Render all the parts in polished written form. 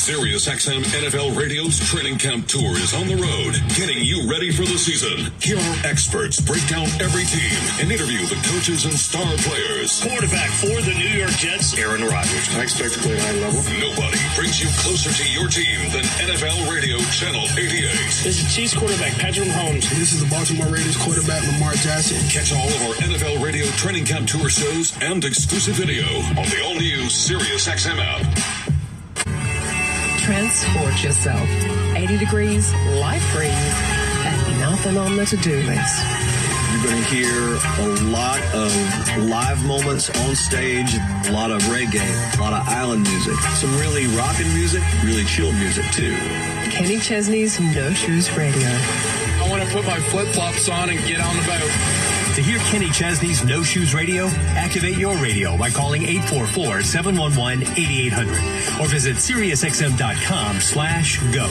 SiriusXM NFL Radio's Training Camp Tour is on the road, getting you ready for the season. Here our experts break down every team and interview the coaches and star players. Quarterback for the New York Jets, Aaron Rodgers. I expect to play at a high level. Nobody brings you closer to your team than NFL Radio Channel 88. This is Chiefs quarterback Patrick Mahomes. And this is the Baltimore Ravens quarterback Lamar Jackson. Catch all of our NFL Radio Training Camp Tour shows and exclusive video on the all-new SiriusXM app. Transport yourself. 80 degrees, life breeze, and nothing on the to-do list. You're going to hear a lot of live moments on stage, a lot of reggae, a lot of island music, some really rockin' music, really chill music too. Kenny Chesney's No Shoes Radio. I want to put my flip-flops on and get on the boat. To hear Kenny Chesney's No Shoes Radio, activate your radio by calling 844-711-8800 or visit SiriusXM.com/go.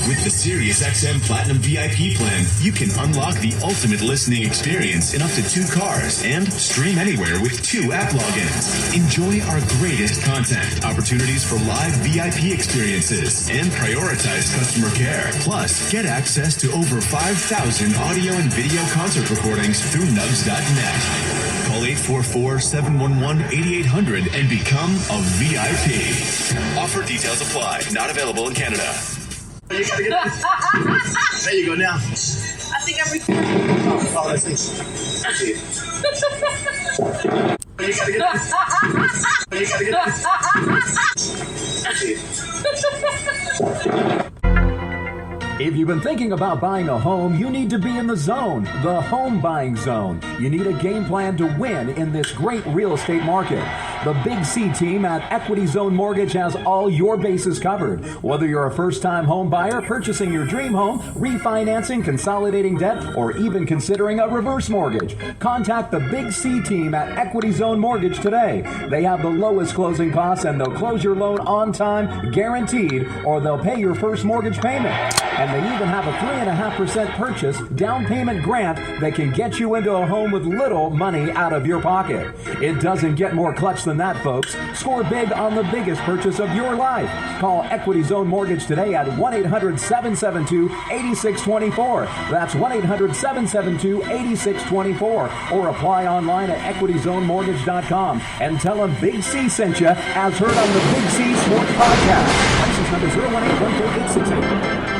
With the SiriusXM Platinum VIP plan, you can unlock the ultimate listening experience in up to 2 cars and stream anywhere with 2 app logins. Enjoy our greatest content, opportunities for live VIP experiences, and prioritized customer care. Plus, get access to over 5,000 audio and video concert recordings through Nugs.net. Call 844-711-8800 and become a VIP. Offer details apply. Not available in Canada. You gotta get this. There you go now. I think I'm recording. Oh, that's nice. You gotta get this. You gotta get this. If you've been thinking about buying a home, you need to be in the zone, the home buying zone. You need a game plan to win in this great real estate market. The Big C team at Equity Zone Mortgage has all your bases covered. Whether you're a first-time home buyer, purchasing your dream home, refinancing, consolidating debt, or even considering a reverse mortgage, contact the Big C team at Equity Zone Mortgage today. They have the lowest closing costs and they'll close your loan on time, guaranteed, or they'll pay your first mortgage payment. And they even have a 3.5% purchase down payment grant that can get you into a home with little money out of your pocket. It doesn't get more clutch than that, folks. Score big on the biggest purchase of your life. Call Equity Zone Mortgage today at 1-800-772-8624. That's 1-800-772-8624. Or apply online at equityzonemortgage.com and tell them Big C sent you as heard on the Big C Sports Podcast. License number 018-13868.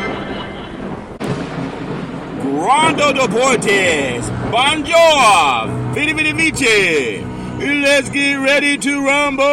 Rondo Deportes, Bonjour, Vidi Vidi Vici. Let's get ready to rumble.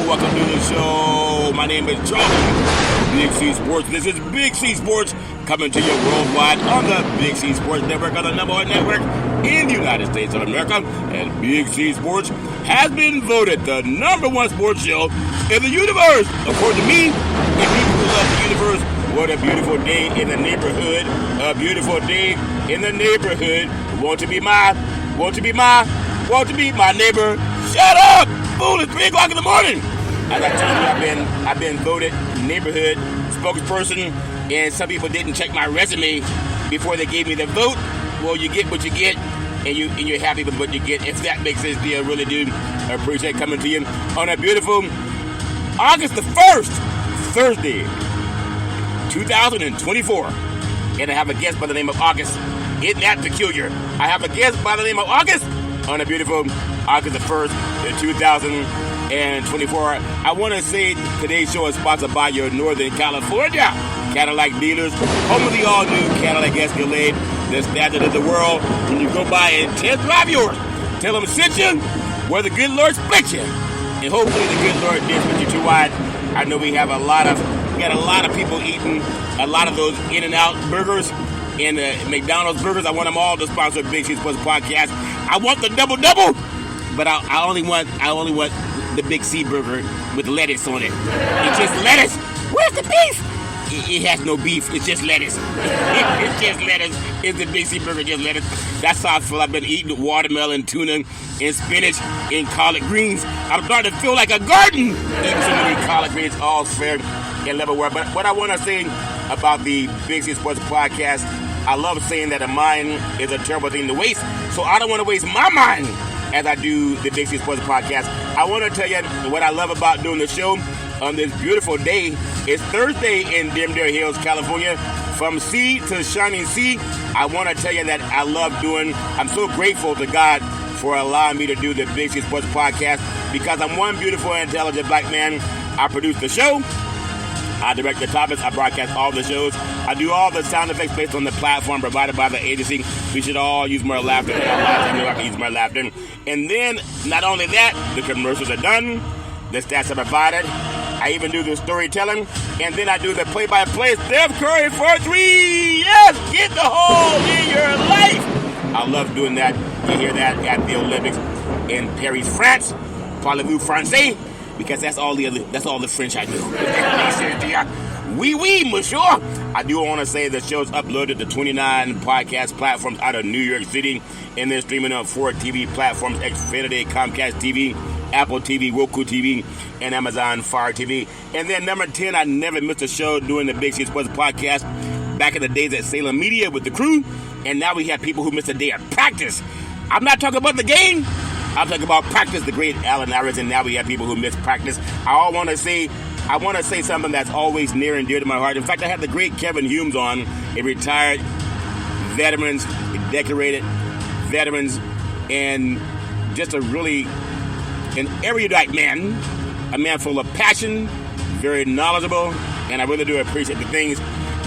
Welcome to the show. My name is Charlie, Big C Sports. This is Big C Sports coming to you worldwide on the Big C Sports Network, on the #1 network in the United States of America. And Big C Sports has been voted the #1 sports show in the universe, according to me, and people who love the universe. What a beautiful day in the neighborhood. A beautiful day in the neighborhood. Want to be my neighbor. Shut up! Fool, it's 3 o'clock in the morning. As I told you, I've been voted neighborhood spokesperson, and some people didn't check my resume before they gave me the vote. Well, you get what you get, and you're happy with what you get. If that makes sense, dear, I really do appreciate coming to you on a beautiful August the 1st, Thursday, 2024. And I have a guest by the name of August. Isn't that peculiar? I have a guest by the name of August on a beautiful August the 1st, 2024. I want to say today's show is sponsored by your Northern California Cadillac dealers, home of the all-new Cadillac Escalade, the standard of the world. When you go by and test drive yours, tell them sit you where the good Lord split you. And hopefully the good Lord didn't split you too wide. I know we got a lot of people eating a lot of those In-N-Out burgers and McDonald's burgers. I want them all to sponsor Big C Sports Podcast. I want the double, but I only want the Big C burger with lettuce on it. It's just lettuce. Where's the beef? It has no beef. It's just lettuce. It's just lettuce. It's the Big C burger, just lettuce. That's how I feel. I've been eating watermelon, tuna, and spinach, and collard greens. I'm starting to feel like a garden eating so many collard greens, all fair and level wear. But what I want to say about the Big C Sports Podcast, I love saying that a mind is a terrible thing to waste. So I don't want to waste my mind as I do the Big C Sports Podcast. I want to tell you what I love about doing the show on this beautiful day. It's Thursday in Dimdale Hills, California. From sea to shining sea, I want to tell you that I love doing. I'm so grateful to God for allowing me to do the Big C Sports Podcast because I'm one beautiful and intelligent black man. I produce the show. I direct the topics. I broadcast all the shows. I do all the sound effects based on the platform provided by the agency. We should all use more laughter. I know I can use more laughter. And then, not only that, the commercials are done. The stats are provided. I even do the storytelling. And then I do the play-by-play. Steph Curry for 3. Yes! Get the hole in your life! I love doing that. You hear that at the Olympics in Paris, France. Parlez-vous français? Because that's all the French I do. Oui, monsieur. I do want to say the show's uploaded to 29 podcast platforms out of New York City, and then streaming on 4 TV platforms: Xfinity, Comcast TV, Apple TV, Roku TV, and Amazon Fire TV. And then number 10, I never missed a show doing the Big C Sports Podcast back in the days at Salem Media with the crew, and now we have people who missed a day of practice. I'm not talking about the game. I'm talking about practice, the great Allen Iverson. Now we have people who miss practice. I want to say something that's always near and dear to my heart. In fact, I had the great Kevin Humes on, a retired veterans, decorated veterans, and just an erudite man, a man full of passion, very knowledgeable, and I really do appreciate the things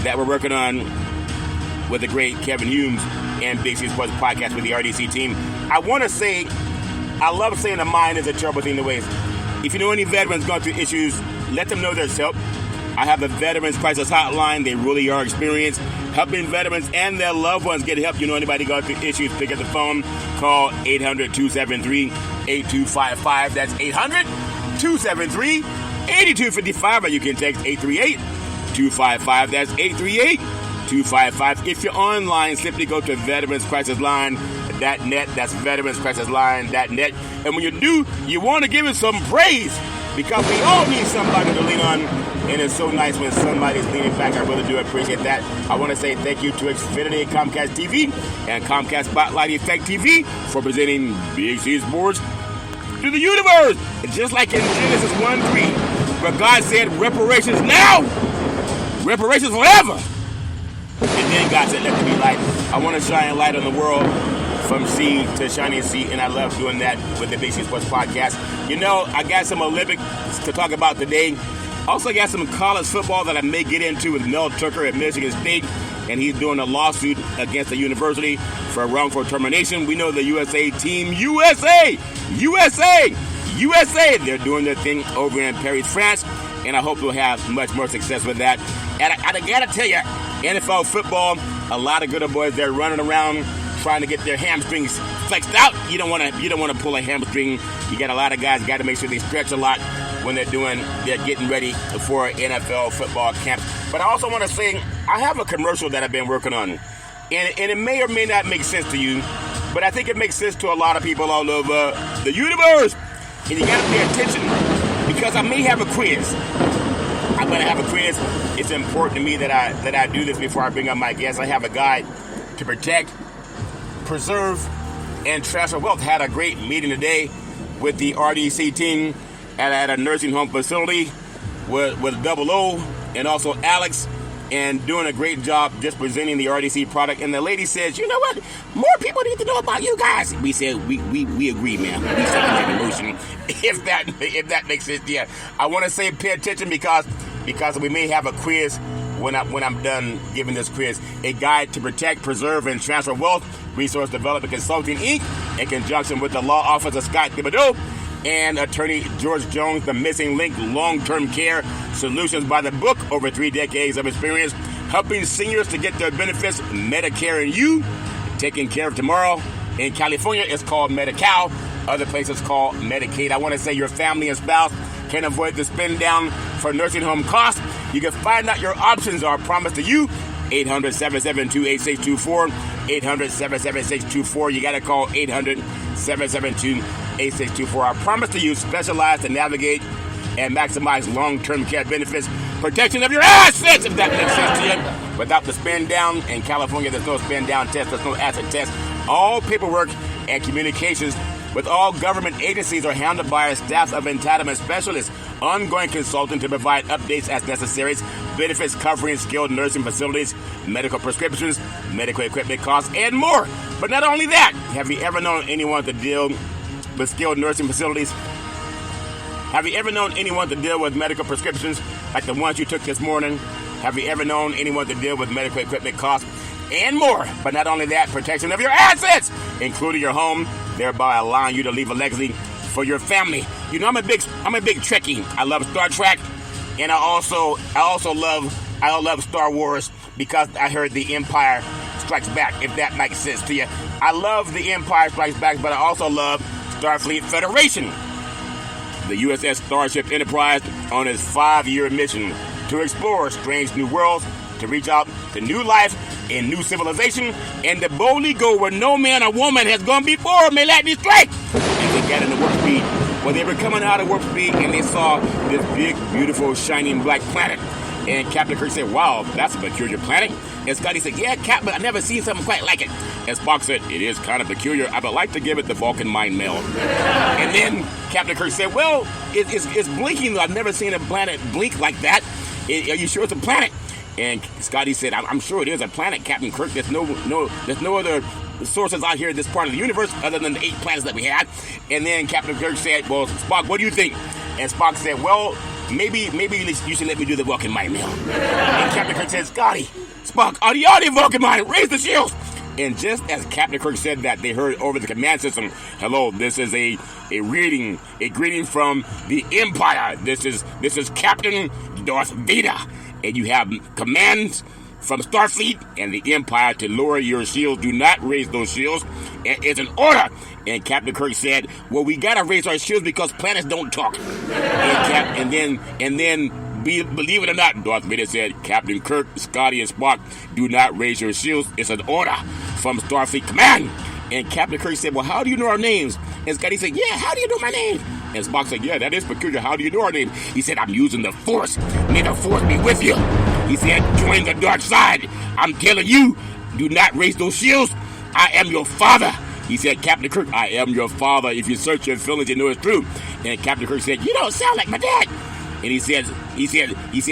that we're working on with the great Kevin Humes and Big C Sports Podcast with the RDC team. I want to say, I love saying the mind is a terrible thing to waste. If you know any veterans going through issues, let them know there's help. I have the Veterans Crisis Hotline. They really are experienced helping veterans and their loved ones get help. You know anybody going through issues, pick up the phone, call 800-273-8255. That's 800-273-8255. Or you can text 838-255. That's 838-255. If you're online, simply go to veteranscrisisline.net. That's veteranscrisisline.net. And when you do, you want to give it some praise because we all need somebody to lean on. And it's so nice when somebody's leaning back. I really do appreciate that. I want to say thank you to Xfinity and Comcast TV and Comcast Spotlight Effect TV for presenting Big C Sports to the universe. Just like in Genesis 1:3, where God said, reparations now, reparations forever. And then God said, let there be light. I want to shine light on the world from sea to shining sea, and I love doing that with the Big C Sports Podcast. You know, I got some Olympics to talk about today. Also got some college football that I may get into with Mel Tucker at Michigan State, and he's doing a lawsuit against the university for wrongful termination. We know the USA team, USA, they're doing their thing over in Paris, France, and I hope we'll have much more success with that. And I gotta tell you, NFL football, a lot of good old boys, they're running around trying to get their hamstrings flexed out. You don't want to pull a hamstring. You got a lot of guys got to make sure they stretch a lot when they're getting ready for NFL football camp. But I also want to say I have a commercial that I've been working on, and it may or may not make sense to you, but I think it makes sense to a lot of people all over the universe. And you got to pay attention because I may have a quiz. I'm going to have a quiz. It's important to me that I do this before I bring up my guests. I have a guide to protect, preserve, and transfer wealth. Had a great meeting today with the RDC team at a nursing home facility with Double O and also Alex, and doing a great job just presenting the RDC product. And the lady says, you know what? More people need to know about you guys. We said, we agree, man. We said that emotion. If that makes sense, yeah. I want to say pay attention because we may have a quiz when I'm done giving this quiz. A guide to protect, preserve, and transfer wealth. Resource Development Consulting, Inc., in conjunction with the law office of Scott Thibodeau and attorney George Jones, The Missing Link Long-Term Care Solutions by the book. Over 3 decades of experience helping seniors to get their benefits. Medicare and You, taking care of tomorrow. In California, it's called Medi-Cal. Other places called Medicaid. I want to say your family and spouse can avoid the spend down for nursing home costs. You can find out your options are promised to you. 800-772-8624. 800-776-24. You got to call 800-772-8624. I promise to you, specialized to navigate and maximize long-term care benefits, protection of your assets, if that makes sense to you. Without the spend down, in California, there's no spend down test, there's no asset test. All paperwork and communications with all government agencies are handled by a staff of entitlement specialists, ongoing consulting to provide updates as necessary, benefits covering skilled nursing facilities, medical prescriptions, medical equipment costs, and more. But not only that, have you ever known anyone to deal with skilled nursing facilities? Have you ever known anyone to deal with medical prescriptions like the ones you took this morning? Have you ever known anyone to deal with medical equipment costs and more? But not only that, protection of your assets, including your home, thereby allowing you to leave a legacy for your family. You know, I'm a big Trekkie. I love Star Trek, and I also love Star Wars because I heard The Empire Strikes Back, if that makes sense to you. I love The Empire Strikes Back, but I also love Starfleet Federation. The USS Starship Enterprise on its 5-year mission to explore strange new worlds, to reach out to new life and new civilization, and to boldly go where no man or woman has gone before may lack these strength. And they got into warp speed. Well, they were coming out of warp speed and they saw this big, beautiful, shining black planet. And Captain Kirk said, wow, that's a peculiar planet. And Scotty said, yeah, Cap, but I've never seen something quite like it. And Spock said, it is kind of peculiar. I would like to give it the Vulcan mind meld. And then Captain Kirk said, well, it's blinking, though. I've never seen a planet blink like that. Are you sure it's a planet? And Scotty said, I'm sure it is a planet, Captain Kirk. There's no other sources out here in this part of the universe other than the 8 planets that we had. And then Captain Kirk said, well, Spock, what do you think? And Spock said, well, maybe you should let me do the Vulcan mind meld. And Captain Kirk said, Scotty, Spock, are the Vulcan mind? Raise the shields. And just as Captain Kirk said that, they heard over the command system, hello, this is a greeting from the Empire. This is Captain Darth Vader. And you have commands from Starfleet and the Empire to lower your shields. Do not raise those shields. It's an order. And Captain Kirk said, well, we got to raise our shields because planets don't talk. And then, believe it or not, Darth Vader said, Captain Kirk, Scotty, and Spock, do not raise your shields. It's an order from Starfleet Command. And Captain Kirk said, well, how do you know our names? And Scotty said, yeah, how do you know my name? And Spock said, yeah, that is peculiar. How do you know our name? He said, I'm using the Force. May the Force be with you. He said, join the dark side. I'm telling you, do not raise those shields. I am your father. He said, Captain Kirk, I am your father. If you search your feelings, you know it's true. And Captain Kirk said, you don't sound like my dad. And he said,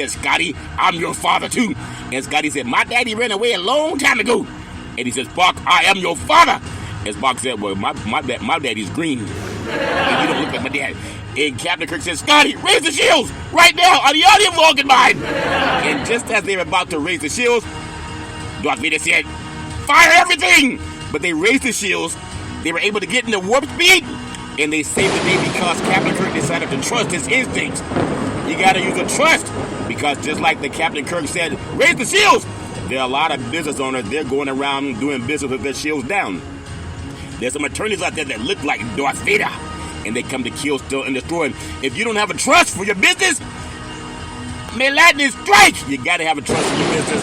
Scotty, I'm your father too. And Scotty said, my daddy ran away a long time ago. And he said, Spock, I am your father. And Spock said, well, my daddy's green. And you don't look like my dad. And Captain Kirk said, Scotty, raise the shields right now on the audio Vulcan mind. And just as they were about to raise the shields, Darth Vader said, fire everything. But they raised the shields. They were able to get into warp speed. And they saved the day because Captain Kirk decided to trust his instincts. You got to use a trust. Because just like the Captain Kirk said, raise the shields. There are a lot of business owners, they're going around doing business with their shields down. There's some attorneys out there that look like Darth Vader, and they come to kill, steal, and destroy. If you don't have a trust for your business, may lightning strike. You got to have a trust for your business.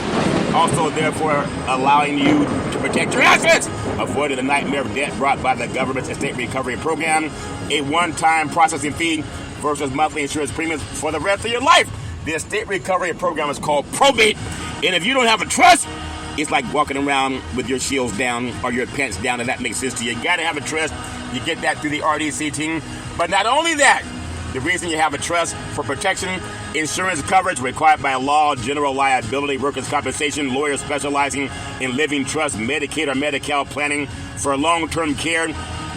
Also, therefore, allowing you to protect your assets, avoiding the nightmare of debt brought by the government's estate recovery program, a one-time processing fee versus monthly insurance premiums for the rest of your life. The estate recovery program is called probate, and if you don't have a trust, it's like walking around with your shields down or your pants down, and that makes sense to you. You got to have a trust. You get that through the RDC team. But not only that, the reason you have a trust for protection, insurance coverage required by law, general liability, workers' compensation, lawyers specializing in living trust, Medicaid or Medi-Cal planning for long-term care,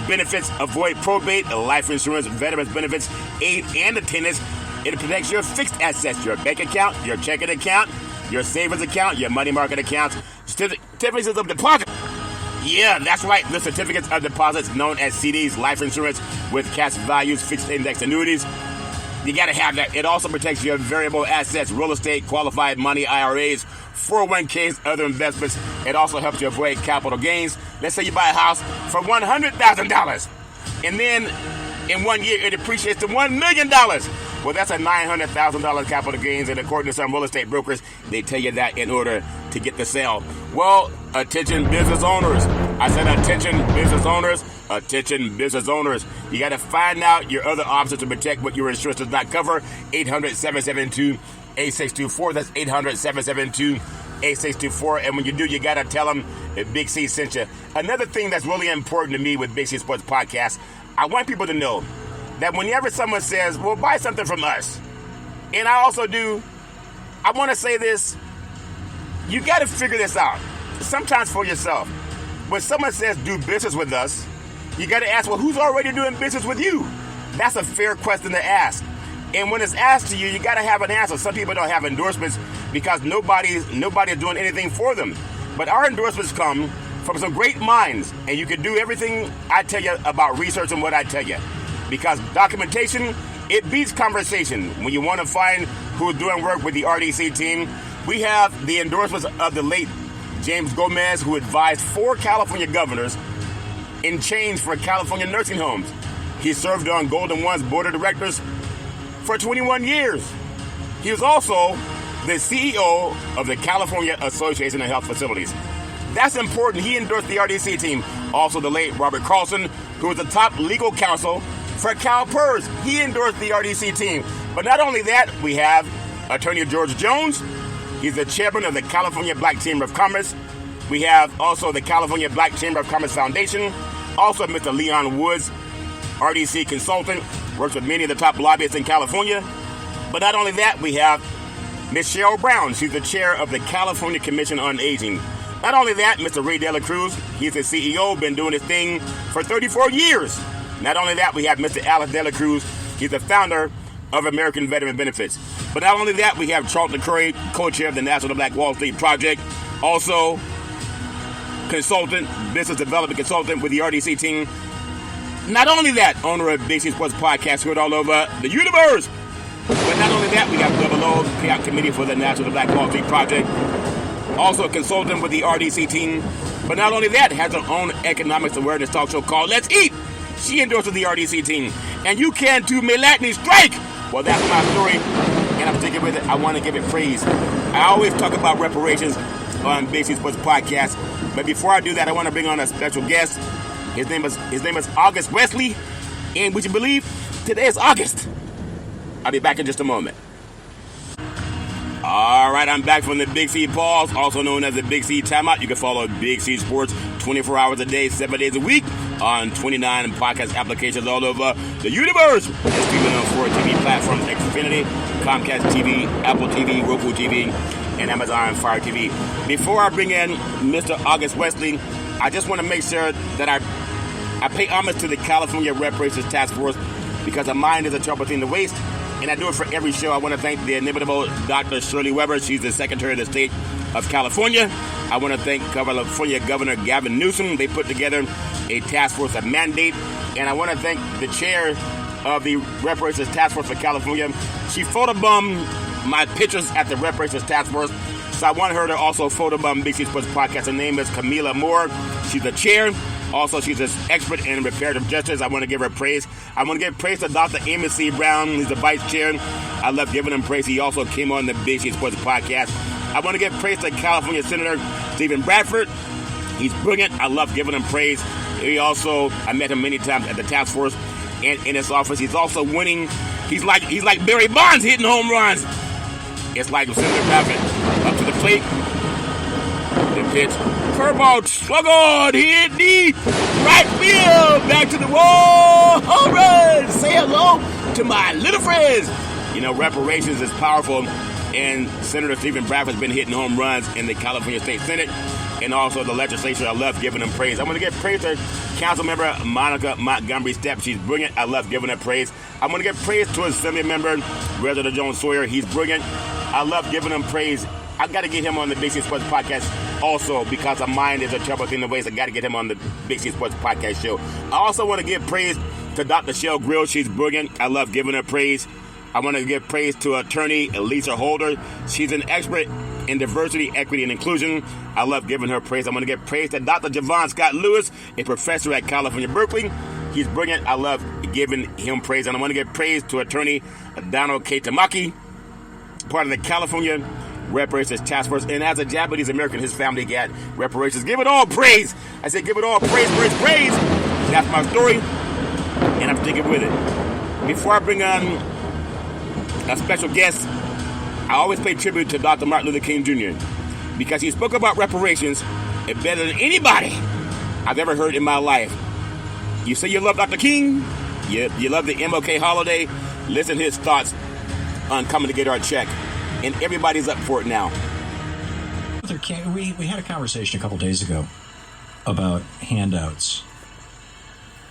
benefits, avoid probate, life insurance, veterans benefits, aid, and attendance. It protects your fixed assets, your bank account, your checking account, your savings account, your money market accounts, certificates of deposit. Yeah, that's right. The certificates of deposits known as CDs, life insurance with cash values, fixed index annuities. You got to have that. It also protects your variable assets, real estate, qualified money, IRAs, 401ks, other investments. It also helps you avoid capital gains. Let's say you buy a house for $100,000, and then in 1 year it appreciates to $1 million. Well, that's a $900,000 capital gains, and according to some real estate brokers, they tell you that in order to get the sale. Well, attention business owners. I said attention business owners. Attention business owners. You got to find out your other options to protect what your insurance does not cover. 800-772-8624. That's 800-772-8624. And when you do, you got to tell them that Big C sent you. Another thing that's really important to me with Big C Sports Podcast, I want people to know that whenever someone says, well, buy something from us, and I also do, I want to say this, you got to figure this out, sometimes for yourself. When someone says do business with us, you got to ask, well, who's already doing business with you? That's a fair question to ask. And when it's asked to you, you got to have an answer. Some people don't have endorsements because nobody is doing anything for them. But our endorsements come from some great minds, and you can do everything I tell you about research and what I tell you. Because documentation, it beats conversation. When you want to find who's doing work with the RDC team, we have the endorsements of the late James Gomez, who advised 4 California governors in change for California nursing homes. He served on Golden One's board of directors for 21 years. He was also the CEO of the California Association of Health Facilities. That's important. He endorsed the RDC team. Also, the late Robert Carlson, who was the top legal counsel for CalPERS. He endorsed the RDC team. But not only that, we have Attorney George Jones. He's the chairman of the California Black Chamber of Commerce. We have also the California Black Chamber of Commerce Foundation. Also, Mr. Leon Woods, RDC consultant, works with many of the top lobbyists in California. But not only that, we have Ms. Cheryl Brown. She's the chair of the California Commission on Aging. Not only that, Mr. Ray De La Cruz, he's the CEO, been doing his thing for 34 years. Not only that, we have Mr. Alex De La Cruz. He's the founder of American Veteran Benefits. But not only that, we have Charlton Curry, co-chair of the National Black Wall Street Project. Also, consultant, business development consultant with the RDC team. Not only that, owner of Big C Sports Podcast, heard all over the universe. But not only that, we have Double O, payout committee for the National Black Wall Street Project. Also a consultant with the RDC team. But not only that, has her own economics awareness talk show called Let's Eat. She endorses the RDC team. And you can too, may Latin strike. Well, that's my story, and I'm sticking with it. I want to give it praise. I always talk about reparations on Big C Sports Podcast. But before I do that, I want to bring on a special guest. His name is August Wesley. And would you believe today is August? I'll be back in just a moment. All right, I'm back from the Big C Pause, also known as the Big C Timeout. You can follow Big C Sports 24 hours a day, 7 days a week on 29 podcast applications all over the universe. And streaming on 4 TV platforms: Xfinity, Comcast TV, Apple TV, Roku TV, and Amazon Fire TV. Before I bring in Mr. August Wesley, I just want to make sure that I pay homage to the California Reparations Task Force, because a mind is a trouble thing to waste. And I do it for every show. I want to thank the inimitable Dr. Shirley Weber. She's the Secretary of the State of California. I want to thank California Governor Gavin Newsom. They put together a task force, a mandate. And I want to thank the chair of the Reparations Task Force for California. She photobombed my pictures at the Reparations Task Force. So I want her to also photobomb Big C Sports Podcast. Her name is Camila Moore. She's the chair. Also, she's an expert in reparative justice. I want to give her praise. I want to give praise to Dr. Amos C. Brown. He's the vice chair. I love giving him praise. He also came on the Big C Sports Podcast. I want to give praise to California Senator Stephen Bradford. He's brilliant. I love giving him praise. I met him many times at the task force and in his office. He's also winning. He's like Barry Bonds hitting home runs. It's like Senator Bradford up to the plate. The pitch. Curveball, slug on, hit deep, right field, back to the wall, home run. Say hello to my little friends. You know, reparations is powerful, and Senator Stephen Bradford's been hitting home runs in the California State Senate and also the legislature. I love giving them praise. I want to give praise to Councilmember Monica Montgomery Stepp. She's brilliant. I love giving her praise. I want to give praise to Assembly Member Reginald Jones Sawyer. He's brilliant. I love giving him praise. I got to get him on the Big C Sports Podcast also, because a mind is a trouble thing to waste. I got to get him on the Big C Sports Podcast show. I also want to give praise to Dr. Shell Grill. She's brilliant. I love giving her praise. I want to give praise to attorney Elisa Holder. She's an expert in diversity, equity, and inclusion. I love giving her praise. I want to give praise to Dr. Javon Scott Lewis, a professor at California Berkeley. He's brilliant. I love giving him praise. And I want to give praise to attorney Donald K. Tamaki, part of the California Reparations Task Force. And as a Japanese American, his family got reparations. Give it all praise. I said, give it all praise, praise, praise. That's my story, and I'm sticking with it. Before I bring on a special guest, I always pay tribute to Dr. Martin Luther King Jr. because he spoke about reparations better than anybody I've ever heard in my life. You say you love Dr. King? You love the MLK holiday? Listen to his thoughts on coming to get our check. And everybody's up for it now. We had a conversation a couple days ago about handouts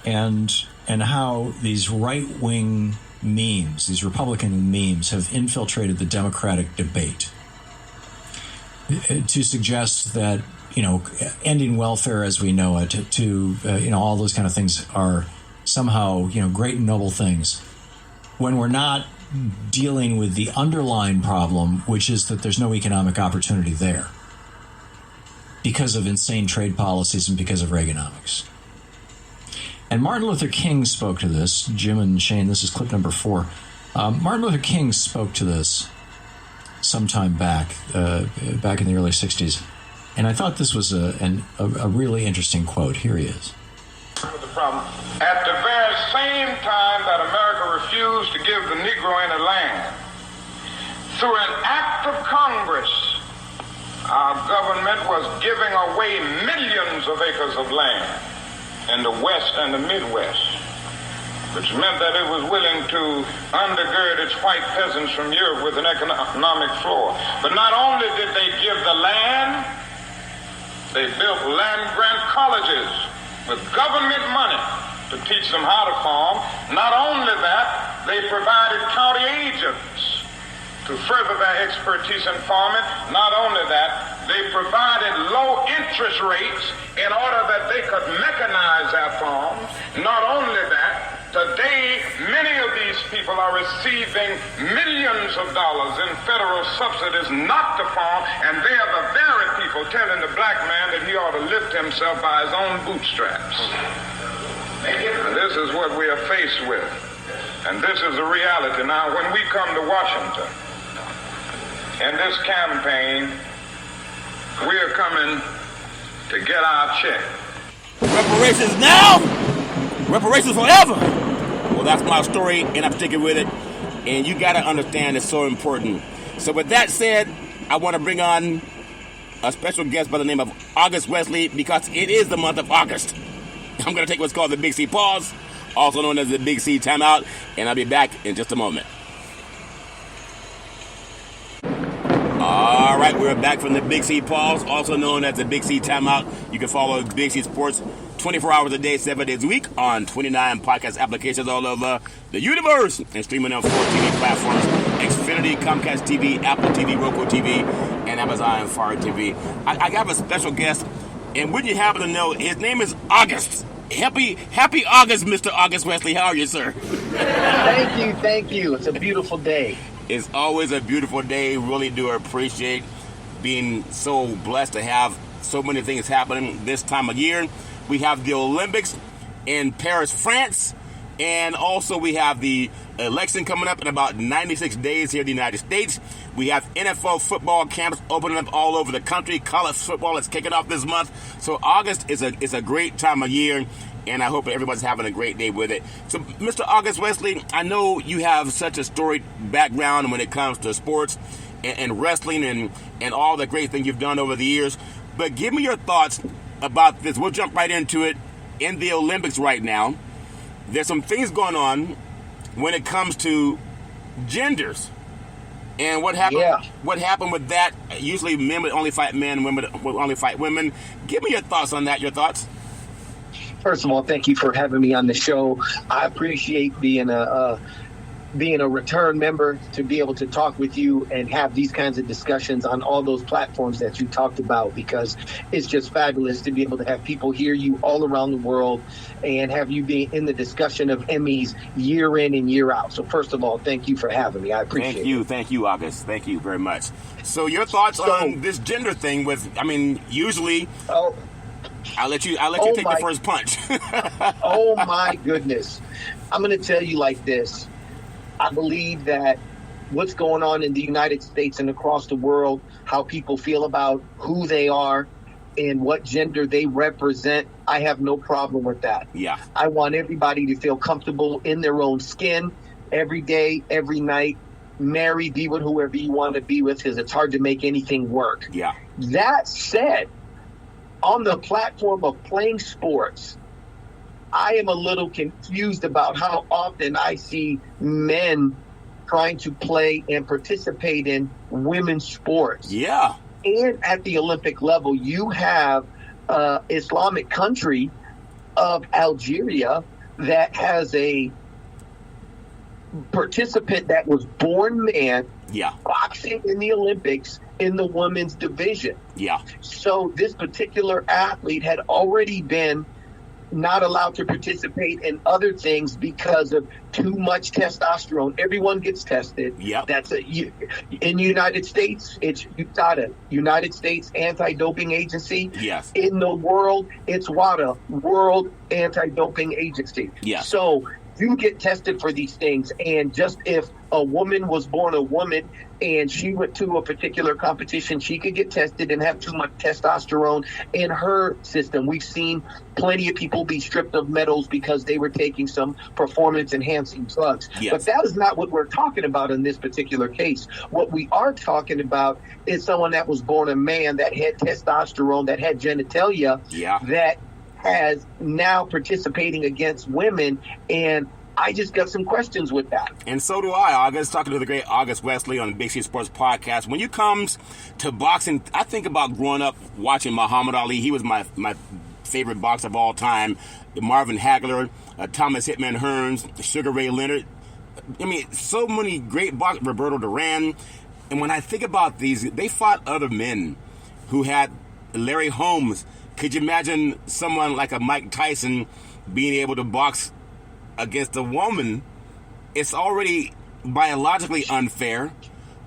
and how these right-wing memes, these Republican memes, have infiltrated the Democratic debate to suggest that, ending welfare as we know it, all those kind of things are somehow, great and noble things, when we're not dealing with the underlying problem, which is that there's no economic opportunity there because of insane trade policies and because of Reaganomics. And Martin Luther King spoke to this. Jim and Shane, this is clip number 4. Martin Luther King spoke to this sometime back in the early 60s. And I thought this was a really interesting quote. Here he is. The problem. At the very same time that America refused to give the Negro any land, through an act of Congress, our government was giving away millions of acres of land in the West and the Midwest, which meant that it was willing to undergird its white peasants from Europe with an economic floor. But not only did they give the land, they built land-grant colleges with government money to teach them how to farm. Not only that, they provided county agents to further their expertise in farming. Not only that, they provided low interest rates in order that they could mechanize their farms. Not only that, today many of these people are receiving millions of dollars in federal subsidies not to farm, and they are the very people telling the black man that he ought to lift himself by his own bootstraps. This is what we are faced with, and this is the reality. Now, when we come to Washington in this campaign, we are coming to get our check. Reparations now, reparations forever. Well, that's my story, and I'm sticking with it. And you got to understand it's so important. So with that said, I want to bring on a special guest by the name of August Wesley, because it is the month of August. I'm going to take what's called the Big C Pause, also known as the Big C Timeout, and I'll be back in just a moment. All right, we're back from the Big C Pause, also known as the Big C Timeout. You can follow Big C Sports 24 hours a day, 7 days a week on 29 podcast applications all over the universe and streaming on 4 TV platforms: Xfinity, Comcast TV, Apple TV, Roku TV, and Amazon Fire TV. I got a special guest, and wouldn't you happen to know, his name is August. Happy August, Mr. August Wesley. How are you, sir? Thank you. It's a beautiful day. It's always a beautiful day. Really do appreciate being so blessed to have so many things happening this time of year. We have the Olympics in Paris, France, and also we have the election coming up in about 96 days here in the United States. We have NFL football camps opening up all over the country. College football is kicking off this month. So August is a great time of year, and I hope everybody's having a great day with it. So, Mr. August Wesley, I know you have such a storied background when it comes to sports and wrestling and all the great things you've done over the years. But give me your thoughts about this. We'll jump right into it. In the Olympics right now, there's some things going on when it comes to genders. And what happened with that? Usually men would only fight men, women would only fight women. Give me your thoughts on that, your thoughts. First of all, thank you for having me on the show. I appreciate being a return member, to be able to talk with you and have these kinds of discussions on all those platforms that you talked about, because it's just fabulous to be able to have people hear you all around the world and have you be in the discussion of Emmys year in and year out. So first of all, thank you for having me. I appreciate it. Thank you, August. Thank you very much. So your thoughts on this gender thing usually... I'll let you take the first punch. Oh my goodness. I'm going to tell you like this. I believe that what's going on in the United States and across the world, how people feel about who they are and what gender they represent, I have no problem with that. Yeah. I want everybody to feel comfortable in their own skin every day, every night. Marry, be with whoever you want to be with, because it's hard to make anything work. Yeah. That said, on the platform of playing sports, I am a little confused about how often I see men trying to play and participate in women's sports. Yeah. And at the Olympic level, you have Islamic country of Algeria that has a participant that was born man boxing in the Olympics in the women's division. Yeah. So this particular athlete had already been not allowed to participate in other things because of too much testosterone. Everyone gets tested. Yep. That's in the United States, it's USADA, United States Anti-Doping Agency. Yes. In the world, it's WADA, World Anti-Doping Agency. Yes. So you get tested for these things, and just if a woman was born a woman and she went to a particular competition, she could get tested and have too much testosterone in her system. We've seen plenty of people be stripped of medals because they were taking some performance-enhancing drugs. Yes. But that is not what we're talking about in this particular case. What we are talking about is someone that was born a man, that had testosterone, that had genitalia, that has now participating against women, and I just got some questions with that. And so do I, August. Talking to the great August Wesley on the Big C Sports Podcast. When it comes to boxing, I think about growing up watching Muhammad Ali. He was my favorite boxer of all time. Marvin Hagler, Thomas Hitman Hearns, Sugar Ray Leonard. I mean, so many great boxers. Roberto Duran. And when I think about these, they fought other men who had Larry Holmes. Could you imagine someone like a Mike Tyson being able to box against a woman? It's already biologically unfair.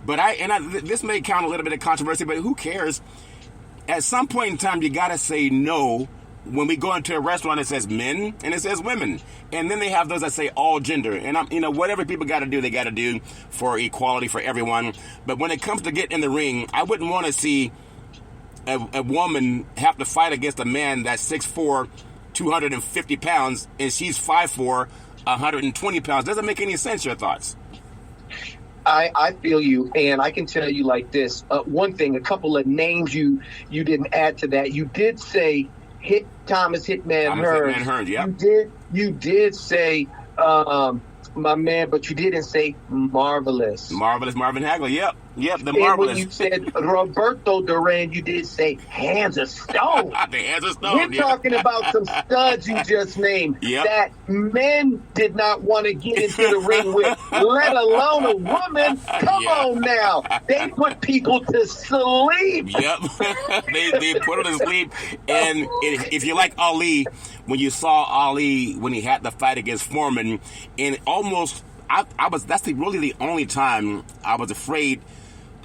But this may count a little bit of controversy, but who cares? At some point in time, you got to say no. When we go into a restaurant, it says men and it says women. And then they have those that say all gender. And whatever people got to do, they got to do for equality for everyone. But when it comes to getting in the ring, I wouldn't want to see a woman have to fight against a man that's 6'4", 250 pounds, and she's 5'4", 120 pounds. Doesn't make any sense. Your thoughts? I feel you, and I can tell you like this. One thing, a couple of names you didn't add to that. You did say Thomas Hitman Hearns. Yeah. You did say my man, but you didn't say Marvelous Marvin Hagler. Yep, the and Marvelous. When you said Roberto Duran, you did say Hands of Stone. The Hands of Stone. We're talking about some studs you just named that men did not want to get into the ring with, let alone a woman. Come on now. They put people to sleep. Yep. they put them to sleep. And if you like Ali, when you saw Ali when he had the fight against Foreman, and almost that's really the only time I was afraid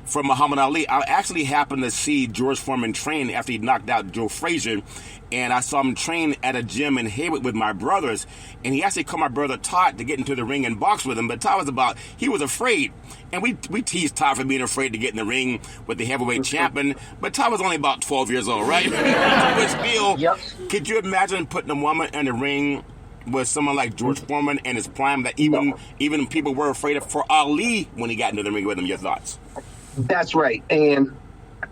from Muhammad Ali. I actually happened to see George Foreman train after he knocked out Joe Frazier, and I saw him train at a gym in Hayward with my brothers, and he actually called my brother Todd to get into the ring and box with him, but Todd he was afraid, and we teased Todd for being afraid to get in the ring with the heavyweight champion, but Todd was only about 12 years old, right? But still, could you imagine putting a woman in the ring with someone like George Foreman and his prime, that even people were afraid of, for Ali when he got into the ring with him? Your thoughts? That's right. And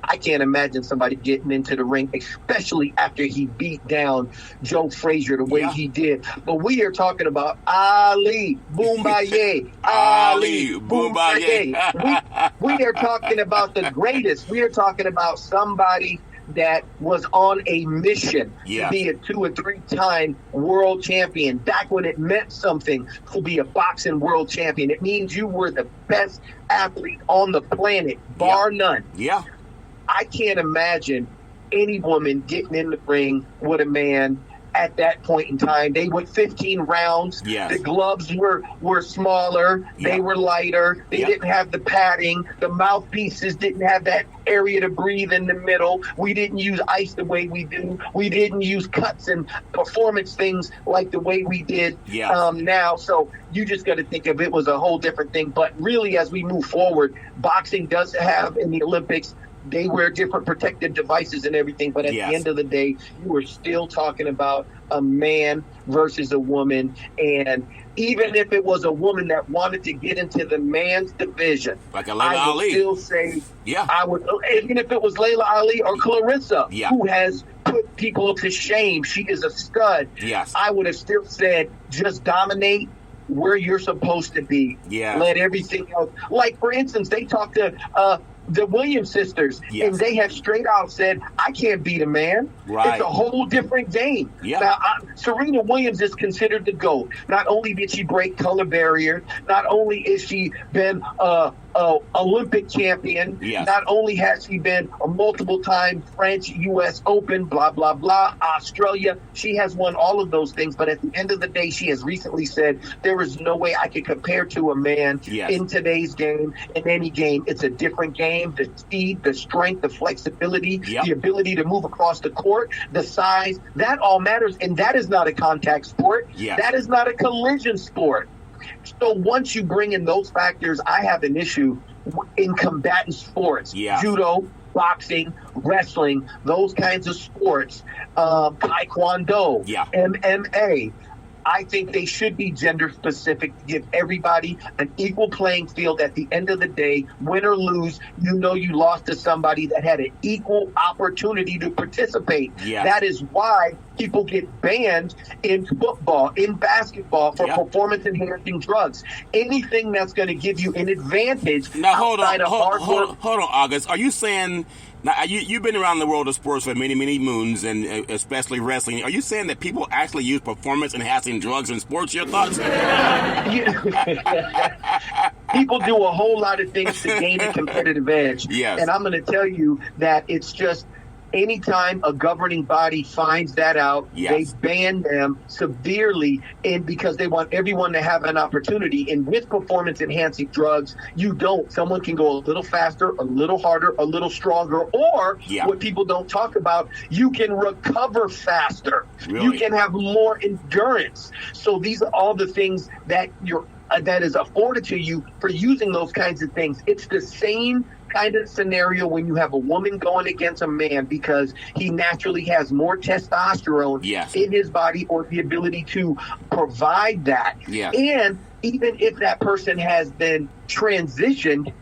I can't imagine somebody getting into the ring, especially after he beat down Joe Frazier the way he did. But we are talking about Ali Boombaye. Ali Boombaye. We are talking about the greatest. We are talking about somebody that was on a mission to be a 2 or 3 time world champion. Back when it meant something to be a boxing world champion. It means you were the best athlete on the planet, bar none. Yeah. I can't imagine any woman getting in the ring with a man at that point in time. They went 15 rounds. Yes. The gloves were smaller. They were lighter. They didn't have the padding. The mouthpieces didn't have that area to breathe in the middle. We didn't use ice the way we do. We didn't use cuts and performance things like the way we did now. So you just got to think of it was a whole different thing. But really, as we move forward, boxing does have in the Olympics, they wear different protective devices and everything, but at the end of the day, you were still talking about a man versus a woman. And even if it was a woman that wanted to get into the man's division, like a Layla I would Ali. still say, yeah, I would, even if it was Layla Ali or Clarissa, yeah, who has put people to shame. She is a stud. Yes. I would have still said, just dominate where you're supposed to be. Yeah. Let everything else. Like, for instance, they talked to the Williams sisters, and they have straight out said, I can't beat a man. Right. It's a whole different game. Yeah. Now, Serena Williams is considered the GOAT. Not only did she break color barriers, not only is she been Olympic champion, yes, not only has she been a multiple-time French U.S. Open, blah, blah, blah, Australia, she has won all of those things. But at the end of the day, she has recently said, there is no way I can compare to a man in today's game, in any game. It's a different game. The speed, the strength, the flexibility, the ability to move across the court, the size, that all matters. And that is not a contact sport. That is not a collision sport. So once you bring in those factors, I have an issue in combatant sports, judo, boxing, wrestling, those kinds of sports, taekwondo, MMA. I think they should be gender specific to give everybody an equal playing field. At the end of the day, win or lose, you know you lost to somebody that had an equal opportunity to participate. That is why people get banned in football, in basketball for performance enhancing drugs. Anything that's going to give you an advantage. Now hold on, August. Are you saying? Now, you've been around the world of sports for many, many moons, and especially wrestling. Are you saying that people actually use performance-enhancing drugs in sports? Your thoughts? People do a whole lot of things to gain a competitive edge. And I'm going to tell you that it's just anytime a governing body finds that out, they ban them severely, and because they want everyone to have an opportunity. And with performance-enhancing drugs, you don't. Someone can go a little faster, a little harder, a little stronger, or what people don't talk about, you can recover faster. You can have more endurance. So these are all the things that that is afforded to you for using those kinds of things. It's the same kind of scenario when you have a woman going against a man because he naturally has more testosterone in his body or the ability to provide that. And even if that person has been transitioned,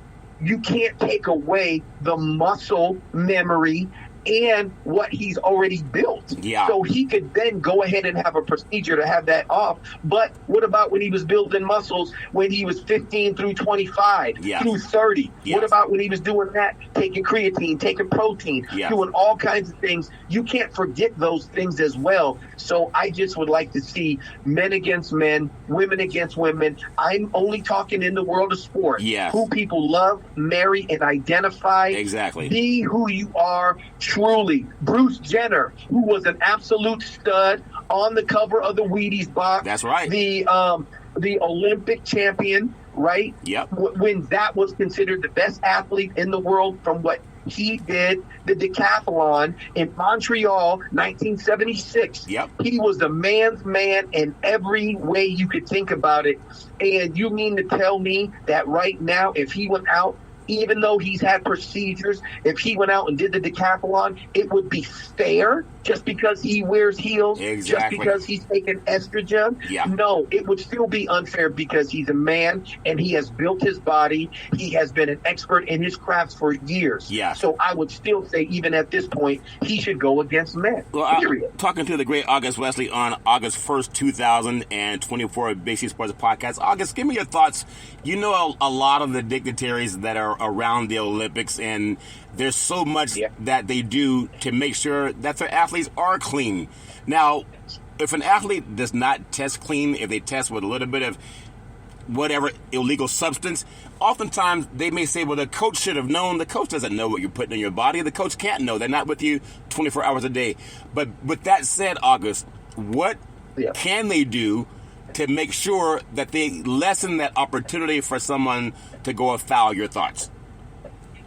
you can't take away the muscle memory and what he's already built. So he could then go ahead and have a procedure to have that off. But what about when he was building muscles when he was 15 through 25, through 30? What about when he was doing that, taking creatine, taking protein, doing all kinds of things? You can't forget those things as well. So I just would like to see men against men, women against women. I'm only talking in the world of sport. Who people love, marry, and identify. Be who you are. Truly, Bruce Jenner, who was an absolute stud on the cover of the Wheaties box. That's right. The Olympic champion, right? When that was considered the best athlete in the world from what he did, the decathlon in Montreal, 1976. He was the man's man in every way you could think about it. And you mean to tell me that right now, if he went out, even though he's had procedures, if he went out and did the decathlon, it would be fair just because he wears heels, just because he's taking estrogen? No, it would still be unfair because he's a man and he has built his body. He has been an expert in his crafts for years. So I would still say, even at this point, he should go against men. Period. Talking to the great August Wesley on August 1st, 2024, Big C Sports Podcast. August, give me your thoughts. You know a lot of the dignitaries that are around the Olympics, and there's so much that they do to make sure that their athletes are clean. Now, if an athlete does not test clean, if they test with a little bit of whatever illegal substance, oftentimes they may say, well, the coach should have known. The coach doesn't know what you're putting in your body. The coach can't know. They're not with you 24 hours a day. But with that said, August, what can they do to make sure that they lessen that opportunity for someone to go afoul? Your thoughts?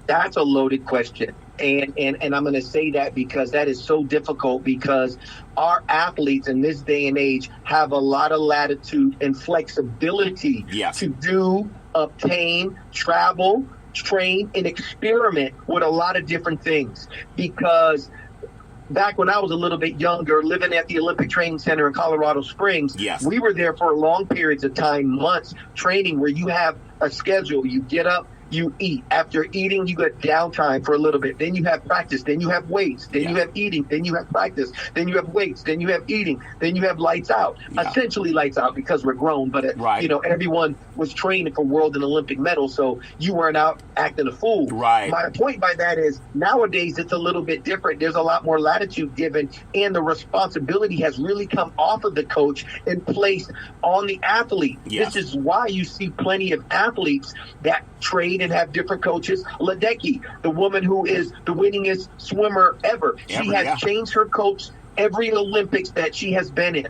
That's a loaded question. And I'm going to say that because that is so difficult, because our athletes in this day and age have a lot of latitude and flexibility to do, obtain, travel, train, and experiment with a lot of different things, because back when I was a little bit younger, living at the Olympic Training Center in Colorado Springs, we were there for long periods of time, months, training where you have a schedule. You get up, you eat. After eating, you get downtime for a little bit. Then you have practice. Then you have weights. Then you have eating. Then you have practice. Then you have weights. Then you have eating. Then you have lights out. Essentially lights out because we're grown. But, everyone was training for world and Olympic medals, so you weren't out acting a fool. Right. My point by that is nowadays it's a little bit different. There's a lot more latitude given, and the responsibility has really come off of the coach and placed on the athlete. Yes. This is why you see plenty of athletes that trade and have different coaches. Ledecky, the woman who is the winningest swimmer ever, she has changed her coach every Olympics that she has been in.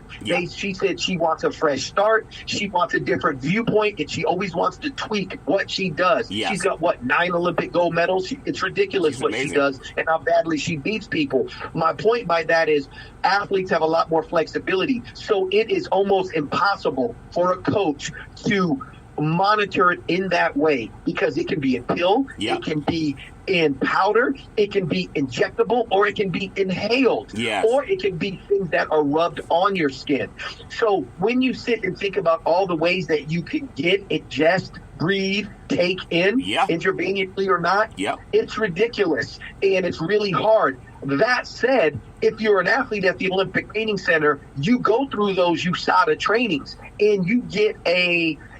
She said she wants a fresh start. She wants a different viewpoint, and she always wants to tweak what she does. She's got, 9 Olympic gold medals? It's ridiculous what she does and how badly she beats people. My point by that is athletes have a lot more flexibility, so it is almost impossible for a coach to monitor it in that way, because it can be a pill, it can be in powder, it can be injectable, or it can be inhaled, or it can be things that are rubbed on your skin. So when you sit and think about all the ways that you can get, ingest, breathe, take in, intravenously or not, it's ridiculous, and it's really hard. That said, if you're an athlete at the Olympic Training Center, you go through those USADA trainings, and you get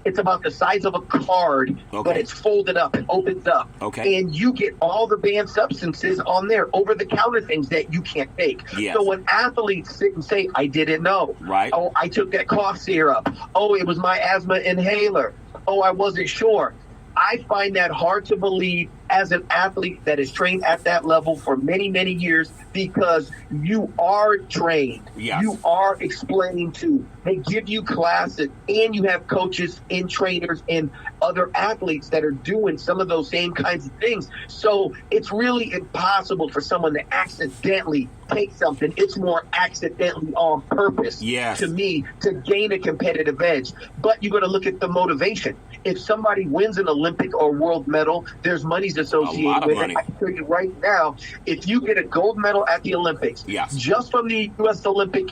it's about the size of a card, but it's folded up and opens up. And you get all the banned substances on there, over-the-counter things that you can't take. So when athletes sit and say, I didn't know. Oh, I took that cough syrup. Oh, it was my asthma inhaler. Oh, I wasn't sure. I find that hard to believe as an athlete that is trained at that level for many, many years, because you are trained. You are explained to. They give you classes, and you have coaches and trainers and other athletes that are doing some of those same kinds of things. So it's really impossible for someone to accidentally take something. It's more accidentally on purpose to me to gain a competitive edge. But you got to look at the motivation. If somebody wins an Olympic or world medal, there's money's associated with it. I can tell you right now, if you get a gold medal at the Olympics, just from the U.S. Olympic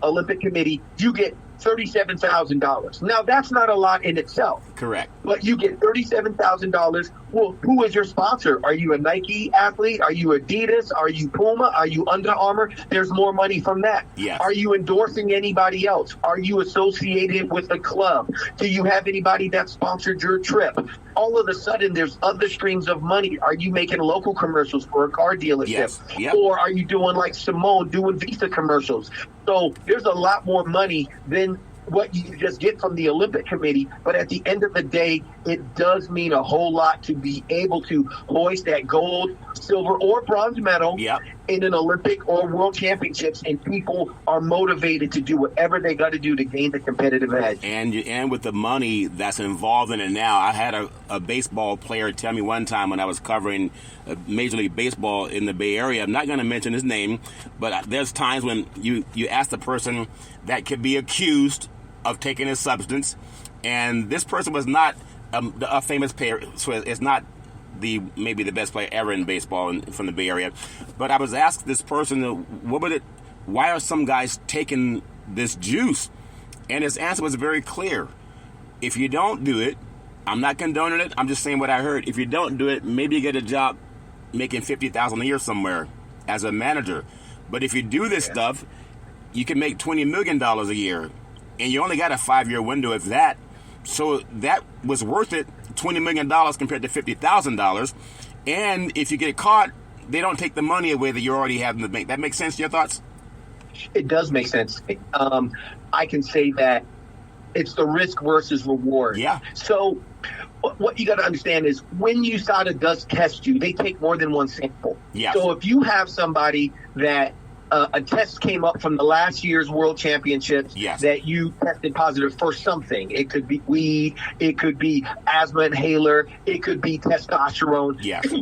Olympic Committee, you get $37,000. Now, that's not a lot in itself. Correct. But you get $37,000. Well, who is your sponsor? Are you a Nike athlete? Are you Adidas? Are you Puma? Are you Under Armour? There's more money from that. Are you endorsing anybody else? Are you associated with a club? Do you have anybody that sponsored your trip? All of a sudden, there's other streams of money. Are you making local commercials for a car dealership? Or are you doing like Simone, doing Visa commercials? So there's a lot more money than what you just get from the Olympic Committee. But at the end of the day, it does mean a whole lot to be able to hoist that gold, silver, or bronze medal in an Olympic or World Championships, and people are motivated to do whatever they got to do to gain the competitive edge. And with the money that's involved in it now, I had a baseball player tell me one time when I was covering Major League Baseball in the Bay Area, I'm not going to mention his name, but there's times when you ask the person that could be accused of taking a substance, and this person was not a famous player, so it's not maybe the best player ever in baseball from the Bay Area. But I was asked this person, why are some guys taking this juice? And his answer was very clear. If you don't do it, I'm not condoning it, I'm just saying what I heard. If you don't do it, maybe you get a job making $50,000 a year somewhere as a manager. But if you do this stuff, you can make $20 million a year. And you only got a 5-year window of that. So that was worth it, $20 million compared to $50,000. And if you get caught, they don't take the money away that you already have in the bank. That makes sense to your thoughts? It does make sense. I can say that it's the risk versus reward. So what you got to understand is when USADA does test you, they take more than one sample. So if you have somebody that a test came up from the last year's World Championships that you tested positive for something. It could be weed. It could be asthma inhaler. It could be testosterone.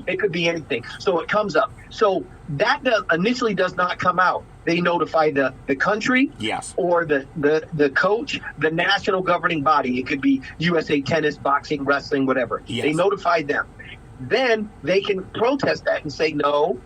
It could be anything. So it comes up. So that initially does not come out. They notify the country or the coach, the national governing body. It could be USA Tennis, boxing, wrestling, whatever. They notify them. Then they can protest that and say, no,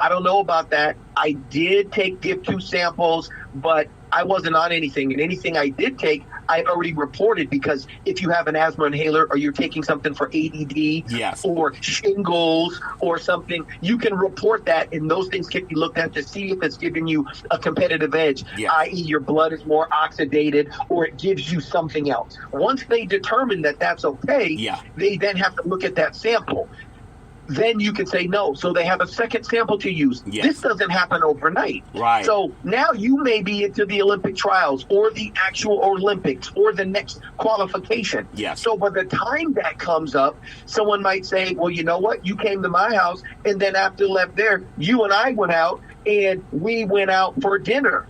I don't know about that. I did give 2 samples, but I wasn't on anything. And anything I did take, I already reported, because if you have an asthma inhaler or you're taking something for ADD or shingles or something, you can report that, and those things can be looked at to see if it's giving you a competitive edge, i.e. your blood is more oxidated or it gives you something else. Once they determine that that's okay, they then have to look at that sample. Then you can say no. So they have a second sample to use. This doesn't happen overnight. Right. So now you may be into the Olympic trials or the actual Olympics or the next qualification. So by the time that comes up, someone might say, well, you know what? You came to my house, and then after left there, you and I went out, and we went out for dinner.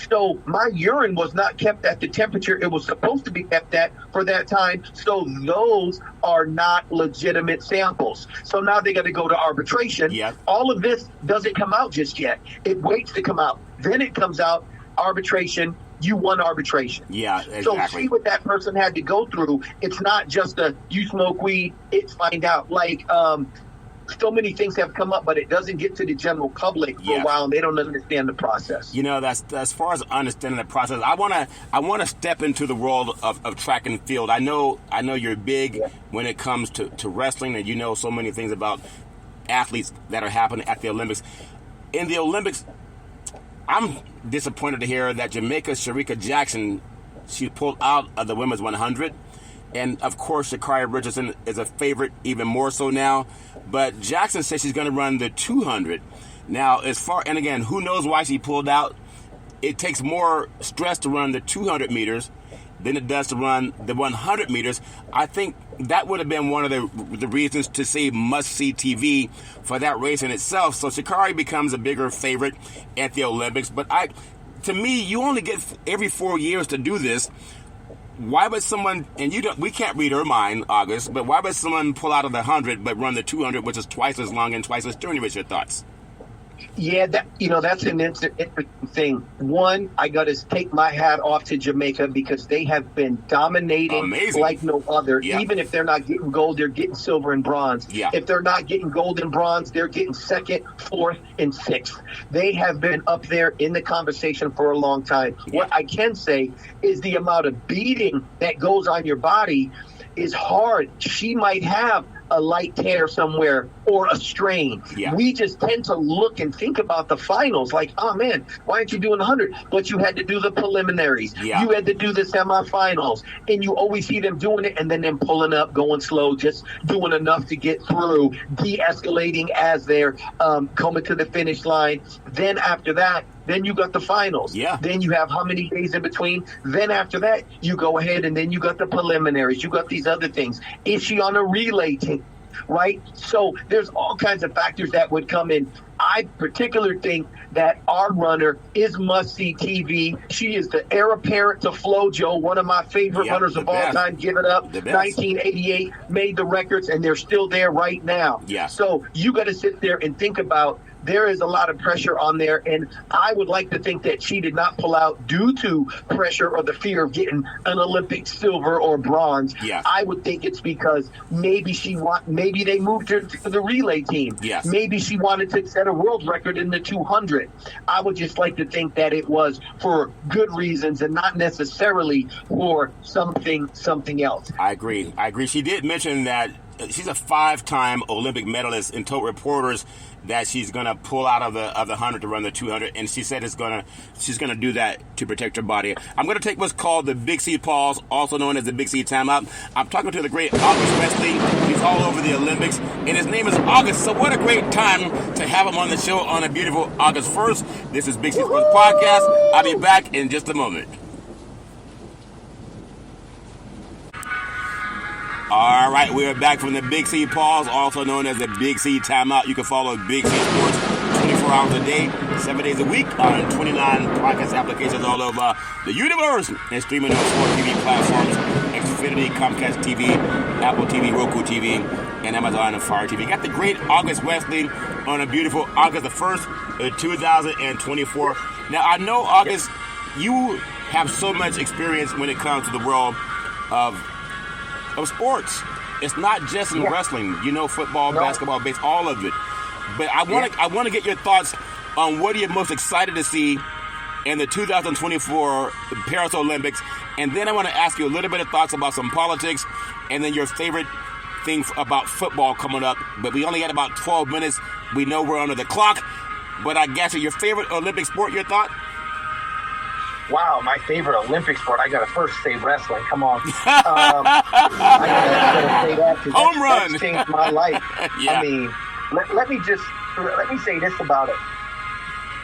So my urine was not kept at the temperature it was supposed to be kept at for that time. So those are not legitimate samples. So now they got to go to arbitration. All of this doesn't come out just yet. It waits to come out. Then it comes out, arbitration. You won arbitration. Exactly. So see what that person had to go through. It's not just you smoke weed, it's find out. Like, so many things have come up, but it doesn't get to the general public for a while, and they don't understand the process. You know, that's as far as understanding the process. I want to step into the world of track and field. I know you're big when it comes to wrestling, and you know so many things about athletes that are happening at the Olympics. In the Olympics, I'm disappointed to hear that Jamaica's Shericka Jackson, she pulled out of the women's 100. And, of course, Sha'Carri Richardson is a favorite, even more so now. But Jackson says she's going to run the 200. Now, and again, who knows why she pulled out? It takes more stress to run the 200 meters than it does to run the 100 meters. I think that would have been one of the reasons to say must-see TV for that race in itself. So Sha'Carri becomes a bigger favorite at the Olympics. But to me, you only get every 4 years to do this. Why would someone, and we can't read her mind, August, but why would someone pull out of the 100 but run the 200, which is twice as long and twice as strenuous? Your thoughts? Yeah, that's an interesting thing. One, I got to take my hat off to Jamaica, because they have been dominating like no other. Even if they're not getting gold, they're getting silver and bronze. If they're not getting gold and bronze, they're getting second, fourth, and sixth. They have been up there in the conversation for a long time. What I can say is the amount of beating that goes on your body is hard. She might have a light tear somewhere or a strain. We just tend to look and think about the finals like, oh man, why aren't you doing 100? But you had to do the preliminaries. You had to do the semifinals, and you always see them doing it and then them pulling up, going slow, just doing enough to get through, de-escalating as they're coming to the finish line. Then after that, then you got the finals. Then you have how many days in between? Then after that, you go ahead and then you got the preliminaries. You got these other things. Is she on a relay team? Right? So there's all kinds of factors that would come in. I particularly think that our runner is must-see TV. She is the heir apparent to FloJo, one of my favorite runners of all time. Give it up. 1988, made the records, and they're still there right now. So you got to sit there and think about, there is a lot of pressure on there, and I would like to think that she did not pull out due to pressure or the fear of getting an Olympic silver or bronze. I would think it's because maybe they moved her to the relay team. Maybe she wanted to set a world record in the 200. I would just like to think that it was for good reasons and not necessarily for something else. I agree. She did mention that she's a 5-time Olympic medalist, and told reporters that she's going to pull out of the 100 to run the 200, and she said she's going to do that to protect her body. I'm going to take what's called the Big C pause, also known as the Big C timeout. I'm talking to the great August Wesley. He's all over the Olympics, and his name is August, so what a great time to have him on the show on a beautiful August 1st. This is Big C Sports Podcast. I'll be back in just a moment. All right, we are back from the Big C pause, also known as the Big C timeout. You can follow Big C Sports 24 hours a day, 7 days a week on 29 podcast applications all over the universe, and streaming on 4 TV platforms: Xfinity, Comcast TV, Apple TV, Roku TV, and Amazon and Fire TV. Got the great August Wesley on a beautiful August the 1st, 2024. Now, I know, August, you have so much experience when it comes to the world of sports. It's not just in wrestling, football, basketball, baseball, all of it. But I want to get your thoughts on what you're most excited to see in the 2024 Paris Olympics, and then I want to ask you a little bit of thoughts about some politics, and then your favorite thing about football coming up. But we only got about 12 minutes. We know we're under the clock, but I guess your favorite Olympic sport, your thought? Wow, my favorite Olympic sport. I gotta first say wrestling. Come on, I gotta say that because home run. That's changed my life. Yeah. I mean, let me say this about it.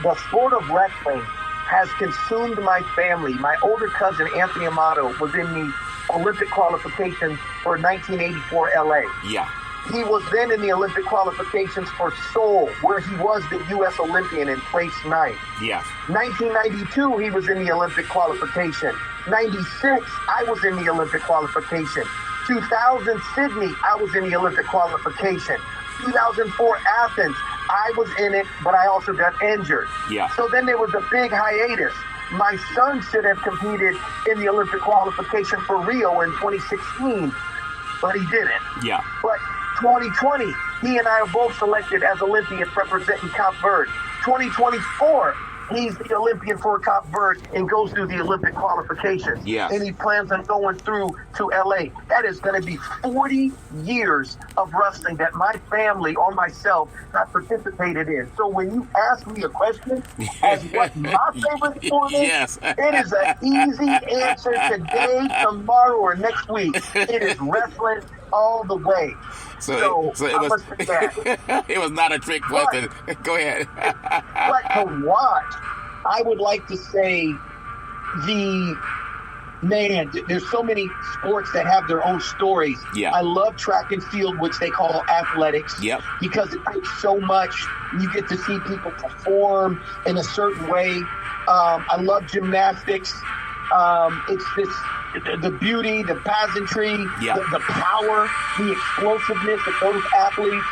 The sport of wrestling has consumed my family. My older cousin Anthony Amato was in the Olympic qualifications for 1984 LA. Yeah. He was then in the Olympic qualifications for Seoul, where he was the U.S. Olympian and placed 9th. Yeah. 1992, he was in the Olympic qualification. 96, I was in the Olympic qualification. 2000, Sydney, I was in the Olympic qualification. 2004, Athens, I was in it, but I also got injured. Yeah. So then there was a big hiatus. My son should have competed in the Olympic qualification for Rio in 2016, but he didn't. Yeah. But 2020, he and I are both selected as Olympians representing Cape Verde. 2024, he's the Olympian for Cape Verde and goes through the Olympic qualifications. Yes. And he plans on going through to LA. That is going to be 40 years of wrestling that my family or myself have participated in. So when you ask me a question as what my favorite sport is, yes. It is an easy answer today, tomorrow, or next week. It is wrestling all the way. So it was not a trick question. Go ahead. But to watch, I would like to say there's so many sports that have their own stories. Yeah. I love track and field, which they call athletics. Yep. Because it takes so much. You get to see people perform in a certain way. I love gymnastics. It's this the beauty, the pageantry, the power, the explosiveness of those athletes.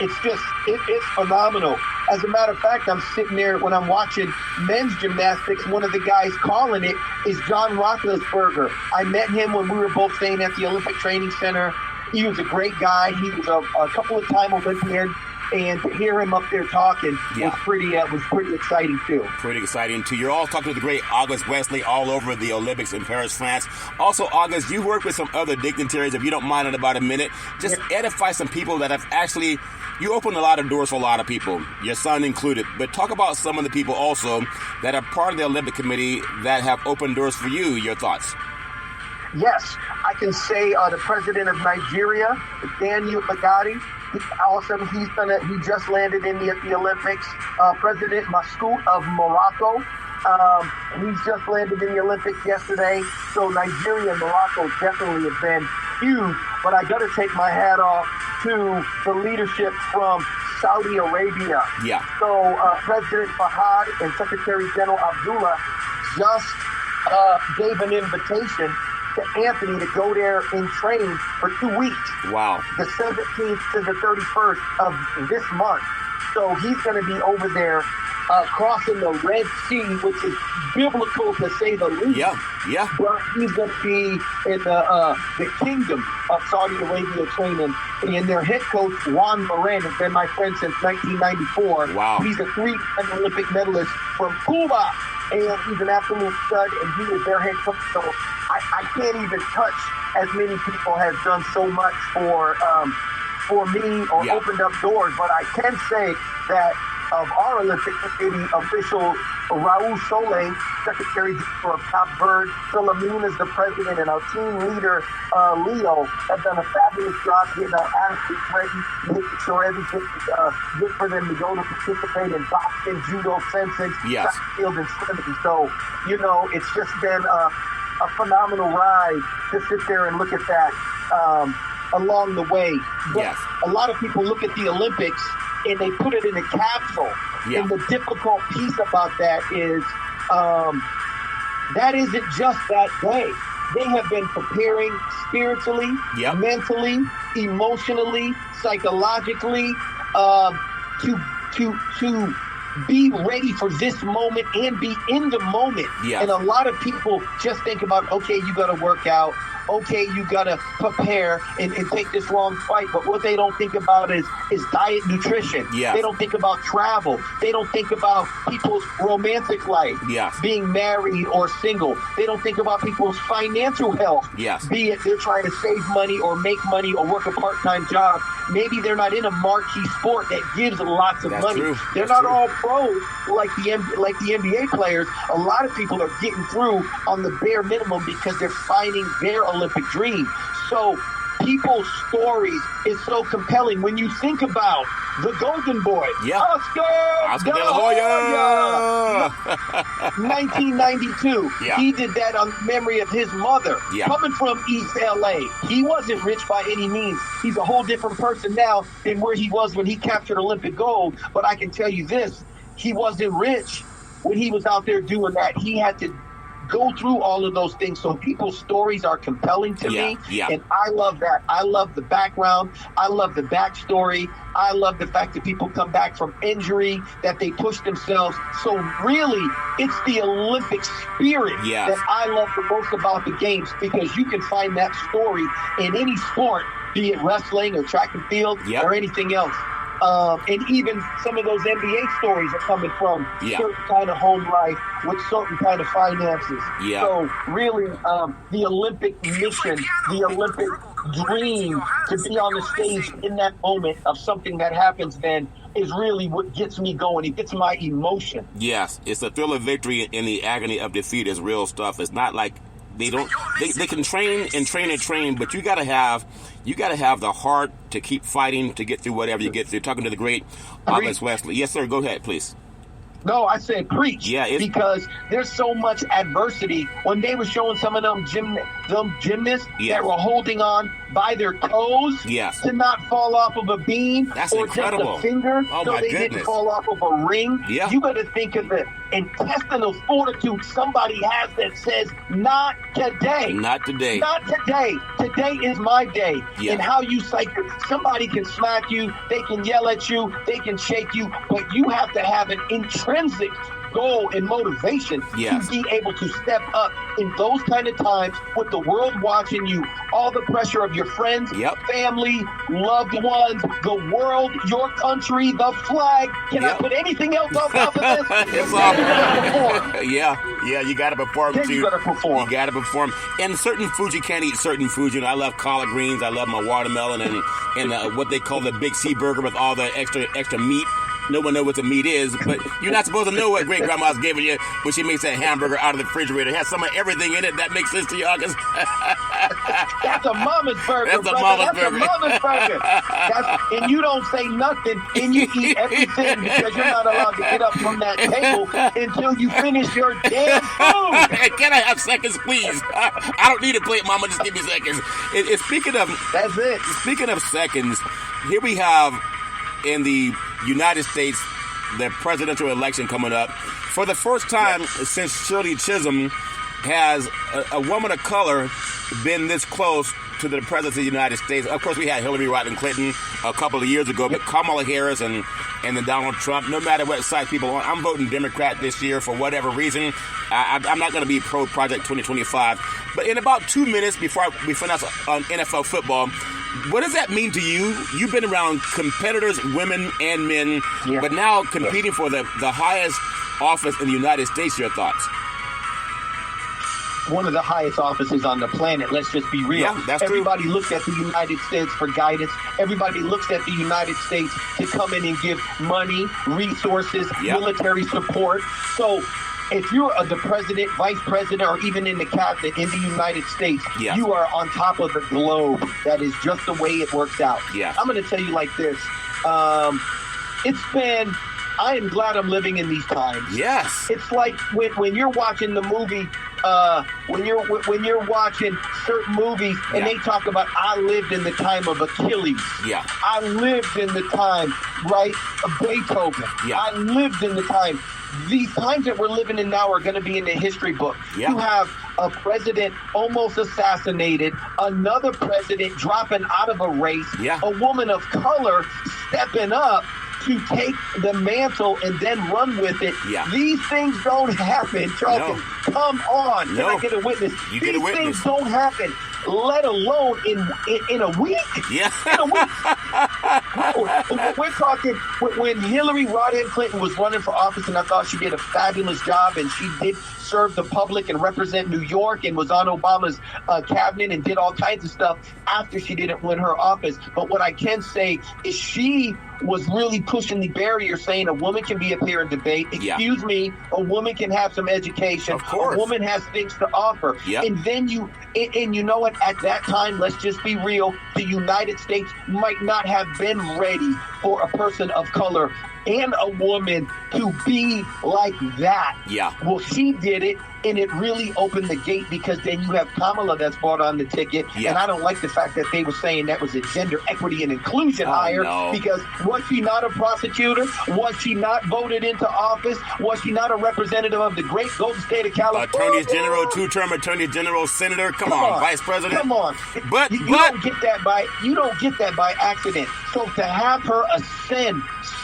It's phenomenal. As a matter of fact, I'm sitting there when I'm watching men's gymnastics. One of the guys calling it is John Roethlisberger. I met him when we were both staying at the Olympic Training Center. He was a great guy. He was a couple of time Olympian. And to hear him up there talking was pretty exciting, too. Pretty exciting, too. You're all talking to the great August Wesley all over the Olympics in Paris, France. Also, August, you work with some other dignitaries, if you don't mind, in about a minute. Just edify some people that have actually... You opened a lot of doors for a lot of people, your son included. But talk about some of the people also that are part of the Olympic Committee that have opened doors for you. Your thoughts? Yes, I can say the president of Nigeria, Daniel Bagati. Awesome. He just landed in the Olympics. President Masoud of Morocco. He's just landed in the Olympics yesterday. So Nigeria and Morocco definitely have been huge. But I got to take my hat off to the leadership from Saudi Arabia. Yeah. So President Fahad and Secretary General Abdullah just gave an invitation to Anthony to go there and train for 2 weeks. Wow. The 17th to the 31st of this month. So he's going to be over there crossing the Red Sea, which is biblical to say the least. Yeah. But he's going to be in the kingdom of Saudi Arabia training. And their head coach, Juan Moran, has been my friend since 1994. Wow. He's a 3-time Olympic medalist from Cuba. And he's an absolute stud, and he is their head coach. So I can't even touch as many people have done so much for me or opened up doors. But I can say that of our Olympic Committee official, Raul Sole, Secretary of Cape Verde, Philemon is the president, and our team leader, Leo, have done a fabulous job getting our athletes ready, making sure everything is good for them to go to participate in boxing, judo, fencing, track field, and swimming. So, it's just been a phenomenal ride to sit there and look at that along the way. But a lot of people look at the Olympics and they put it in a capsule. Yeah. And the difficult piece about that is that isn't just that day. They have been preparing spiritually, mentally, emotionally, psychologically to be ready for this moment and be in the moment. Yeah. And a lot of people just think about, okay, you got to work out. Okay, you got to prepare and take this long fight. But what they don't think about is diet, nutrition. Yeah. They don't think about travel. They don't think about people's romantic life, being married or single. They don't think about people's financial health, be it they're trying to save money or make money or work a part-time job. Maybe they're not in a marquee sport that gives lots of money. True. They're not all pros like the NBA players. A lot of people are getting through on the bare minimum because they're finding their Olympic dream. So people's stories is so compelling when you think about the Golden Boy, Oscar De La Hoya, 1992. He did that on memory of his mother, coming from East LA. He wasn't rich by any means. He's a whole different person now than where he was when he captured Olympic gold. But I can tell you this, he wasn't rich when he was out there doing that. He had to go through all of those things. So people's stories are compelling to me. And I love that. I love the background. I love the backstory. I love the fact that people come back from injury, that they push themselves. So really, it's the Olympic spirit that I love the most about the games, because you can find that story in any sport, be it wrestling or track and field or anything else. And even some of those NBA stories are coming from certain kind of home life with certain kind of finances. So really, the Olympic mission, the Olympic dream to be on the stage in that moment of something that happens then is really what gets me going. It gets my emotion. Yes, it's the thrill of victory in the agony of defeat is real stuff. It's not like they can train, but you gotta have the heart to keep fighting to get through whatever you get through. Talking to the great Wesley. Yes, sir. Go ahead, please. No, I said preach. Because there's so much adversity. When they were showing some of them gymnasts that were holding on by their toes to not fall off of a beam or incredible. Just a finger So they didn't fall off of a ring. You got to think of the intestinal fortitude somebody has that says, not today. Not today. Not today. Today is my day. And how you cycle. Somebody can smack you. They can yell at you. They can shake you. But you have to have an intrinsic goal and motivation to be able to step up in those kind of times with the world watching you, all the pressure of your friends, family, loved ones, the world, your country, the flag. Can I put anything else on top of this? It's all. You got to perform too. You got to perform. You got to perform. And certain foods, you can't eat certain foods. You know, I love collard greens. I love my watermelon and what they call the Big C burger with all the extra meat. No one knows what the meat is, but you're not supposed to know what great grandma's giving you when she makes that hamburger out of the refrigerator. It has some of everything in it. That makes sense to you, August? That's a mama's burger. That's a mama's burger. That's a mama's burger. And you don't say nothing, and you eat everything because you're not allowed to get up from that table until you finish your damn food. Can I have seconds, please? I don't need a plate, Mama. Just give me seconds. Speaking of, that's it. Speaking of seconds, here we have in the United States the presidential election coming up. For the first time since Shirley Chisholm has a woman of color been this close to the presidency of the United States. Of course, we had Hillary Rodham Clinton a couple of years ago, but Kamala Harris and then Donald Trump, no matter what side people are on, I'm voting Democrat this year for whatever reason. I'm not going to be pro-Project 2025. But in about 2 minutes before we finish on NFL football, what does that mean to you? You've been around competitors, women and men, but now competing for the highest office in the United States. Your thoughts? One of the highest offices on the planet. Let's just be real. Yeah, that's Everybody true. looks at the United States for guidance. Everybody looks at the United States to come in and give money, resources, military support. So if you're the president, vice president, or even in the cabinet in the United States, you are on top of the globe. That is just the way it works out. I'm going to tell you like this. I am glad I'm living in these times. Yes. It's like when you're watching the movie, when you're watching certain movies and they talk about, I lived in the time of Achilles. I lived in the time, of Beethoven. I lived in the time. These times that we're living in now are going to be in the history book. You have a president almost assassinated, another president dropping out of a race, a woman of color stepping up to take the mantle and then run with it. Yeah. These things don't happen, Charlton. No. Come on. No. Can I get a witness? You These get a witness. things don't happen, let alone in a week. Yeah. In a week. No, we're talking when Hillary Rodham Clinton was running for office, and I thought she did a fabulous job, and she did serve the public and represent New York and was on Obama's cabinet and did all kinds of stuff after she didn't win her office. But what I can say is she was really pushing the barrier, saying a woman can be up here and debate. Excuse me, a woman can have some education. Of course. A woman has things to offer. Yep. And then you know what? At that time, let's just be real, the United States might not have been ready for a person of color and a woman to be like that. Yeah. Well, she did it, and it really opened the gate, because then you have Kamala that's brought on the ticket. Yeah. And I don't like the fact that they were saying that was a gender equity and inclusion hire, no. because was she not a prosecutor? Was she not voted into office? Was she not a representative of the great Golden State of California? Attorney General, two-term Attorney General, Senator, come on, Vice President. Come on. But you don't get that by accident. So to have her ascend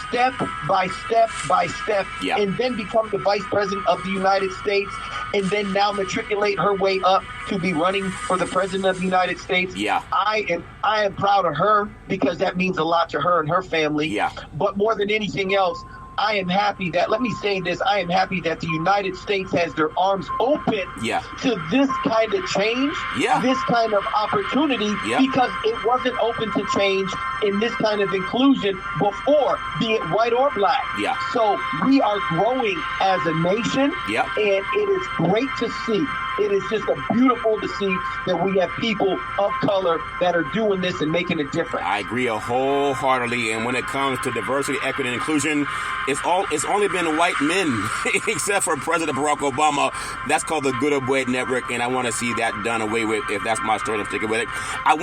step by step by step, yeah. and then become the Vice President of the United States, and then now matriculate her way up to be running for the President of the United States. Yeah. I am proud of her, because that means a lot to her and her family. Yeah. But more than anything else, I am happy that, let me say this, I am happy that the United States has their arms open to this kind of change, this kind of opportunity, because it wasn't open to change in this kind of inclusion before, be it white or black. Yeah. So we are growing as a nation, and it is great to see. It is just beautiful to see that we have people of color that are doing this and making a difference. I agree wholeheartedly. And when it comes to diversity, equity, and inclusion, it's only been white men, except for President Barack Obama. That's called the Good Old Boy Network, and I want to see that done away with. If that's my story, I'm sticking with it. I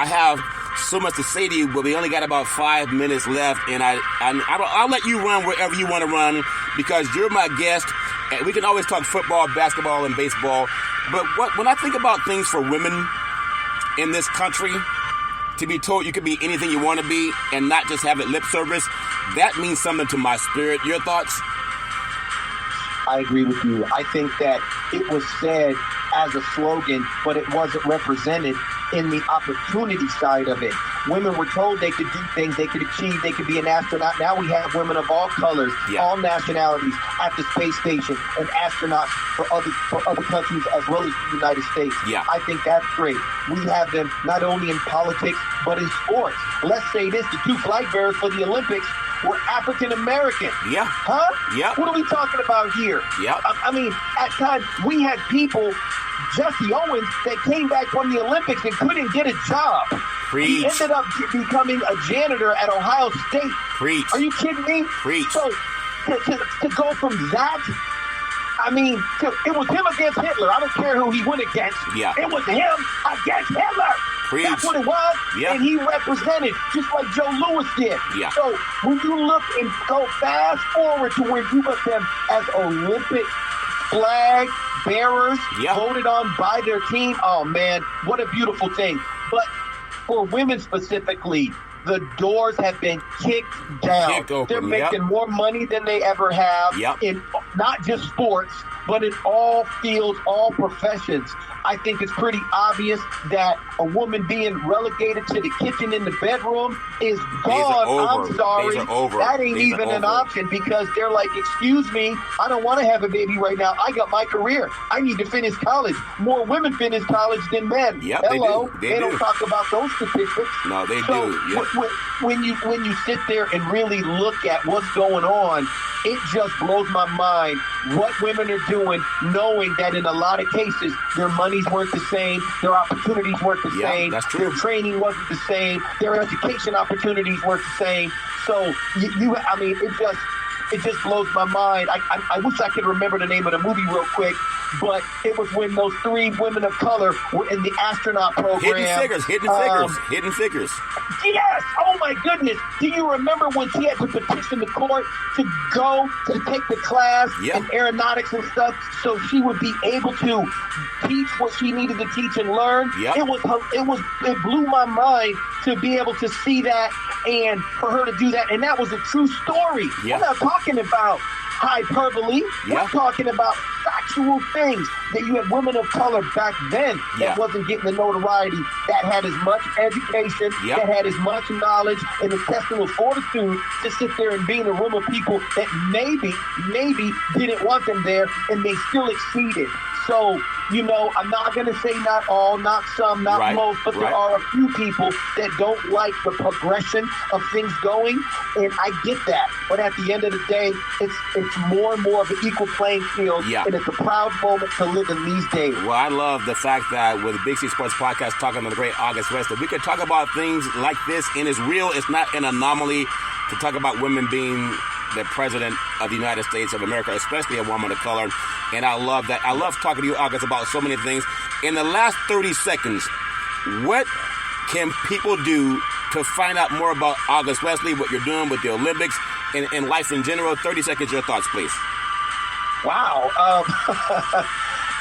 have so much to say to you, but we only got about 5 minutes left, and I'll let you run wherever you want to run, because you're my guest. And we can always talk football, basketball, and baseball. But when I think about things for women in this country, to be told you can be anything you want to be and not just have it lip service, that means something to my spirit. Your thoughts? I agree with you. I think that it was said as a slogan, but it wasn't represented in the opportunity side of it. Women were told they could do things, they could achieve, they could be an astronaut. Now we have women of all colors, all nationalities at the space station, and astronauts for other countries as well as the United States. I think that's great. We have them not only in politics, but in sports. Let's say this, the 2 flag bearers for the Olympics were African American. What are we talking about here? I mean, at times we had people, Jesse Owens, that came back from the Olympics and couldn't get a job. Preach. He ended up becoming a janitor at Ohio State. Preach. Are you kidding me? Preach. So to go from that, I mean, it was him against Hitler. I don't care who he went against. It was him against Hitler. Preach. That's what it was. And he represented, just like Joe Louis did. So when you look and go fast forward to where you put them as Olympic flag bearers, voted on by their team, oh man, what a beautiful thing. But for women specifically, the doors have been kicked down. They're making more money than they ever have in not just sports, but in all fields, all professions. I think it's pretty obvious that a woman being relegated to the kitchen in the bedroom is gone. I'm sorry. That ain't even an option, because they're like, excuse me, I don't want to have a baby right now. I got my career. I need to finish college. More women finish college than men. Hello. They don't talk about those statistics. No, they do. When you sit there and really look at what's going on, it just blows my mind what women are doing, knowing that in a lot of cases their monies weren't the same, their opportunities weren't the same, that's true. Their training wasn't the same, their education opportunities weren't the same. So it just blows my mind. I wish I could remember the name of the movie real quick, but it was when those 3 women of color were in the astronaut program. Hidden figures. Yes! Oh my goodness! Do you remember when she had to petition the court to go to take the class in aeronautics and stuff, so she would be able to teach what she needed to teach and learn? It blew my mind to be able to see that and for her to do that, and that was a true story. We're not talking about hyperbole. We're talking about factual things that you had women of color back then that wasn't getting the notoriety, that had as much education, that had as much knowledge and intestinal fortitude to sit there and be in a room of people that maybe didn't want them there, and they still exceeded. So, I'm not going to say not all, not some, not most, but there are a few people that don't like the progression of things going, and I get that. But at the end of the day, it's more and more of an equal playing field, and it's a proud moment to live in these days. Well, I love the fact that with the Big C Sports Podcast, talking to the great August Wesley, we can talk about things like this, and it's real. It's not an anomaly to talk about women being the president of the United States of America, especially a woman of color. And I love that. I love talking to you, August, about so many things. In the last 30 seconds, what can people do to find out more about August Wesley, what you're doing with the Olympics and life in general? 30 seconds, your thoughts, please. Wow.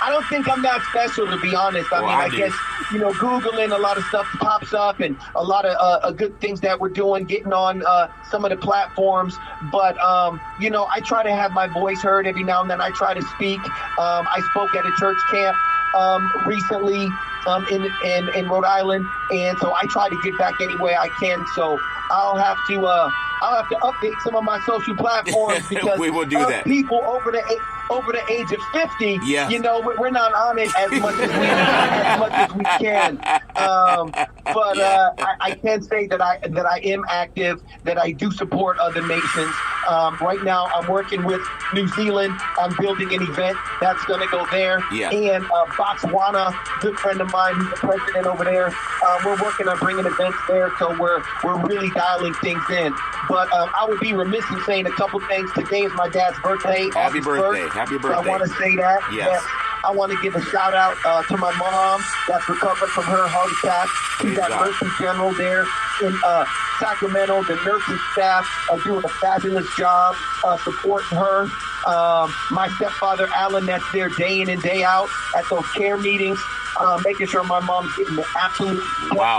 I don't think I'm that special, to be honest. I guess, Googling, a lot of stuff pops up, and a lot of good things that we're doing, getting on some of the platforms. But, I try to have my voice heard every now and then. I try to speak. I spoke at a church camp recently in Rhode Island, and so I try to get back any way I can. So I'll have to update some of my social platforms because we will do that. People over the age of 50, we're not on it as much as we can. But I can say that I am active, that I do support other nations. Right now, I'm working with New Zealand on building an event that's going to go there. And Botswana, good friend of mine, who's the president over there. We're working on bringing events there, so we're really dialing things in. But I would be remiss in saying a couple things. Today is my dad's birthday. Happy birthday. Happy birthday. So I want to say that. Yes. I want to give a shout out to my mom that's recovered from her heart attack. She's at Mercy General there in Sacramento. The nursing staff are doing a fabulous job supporting her. My stepfather, Alan, that's there day in and day out at those care meetings, making sure my mom's getting the absolute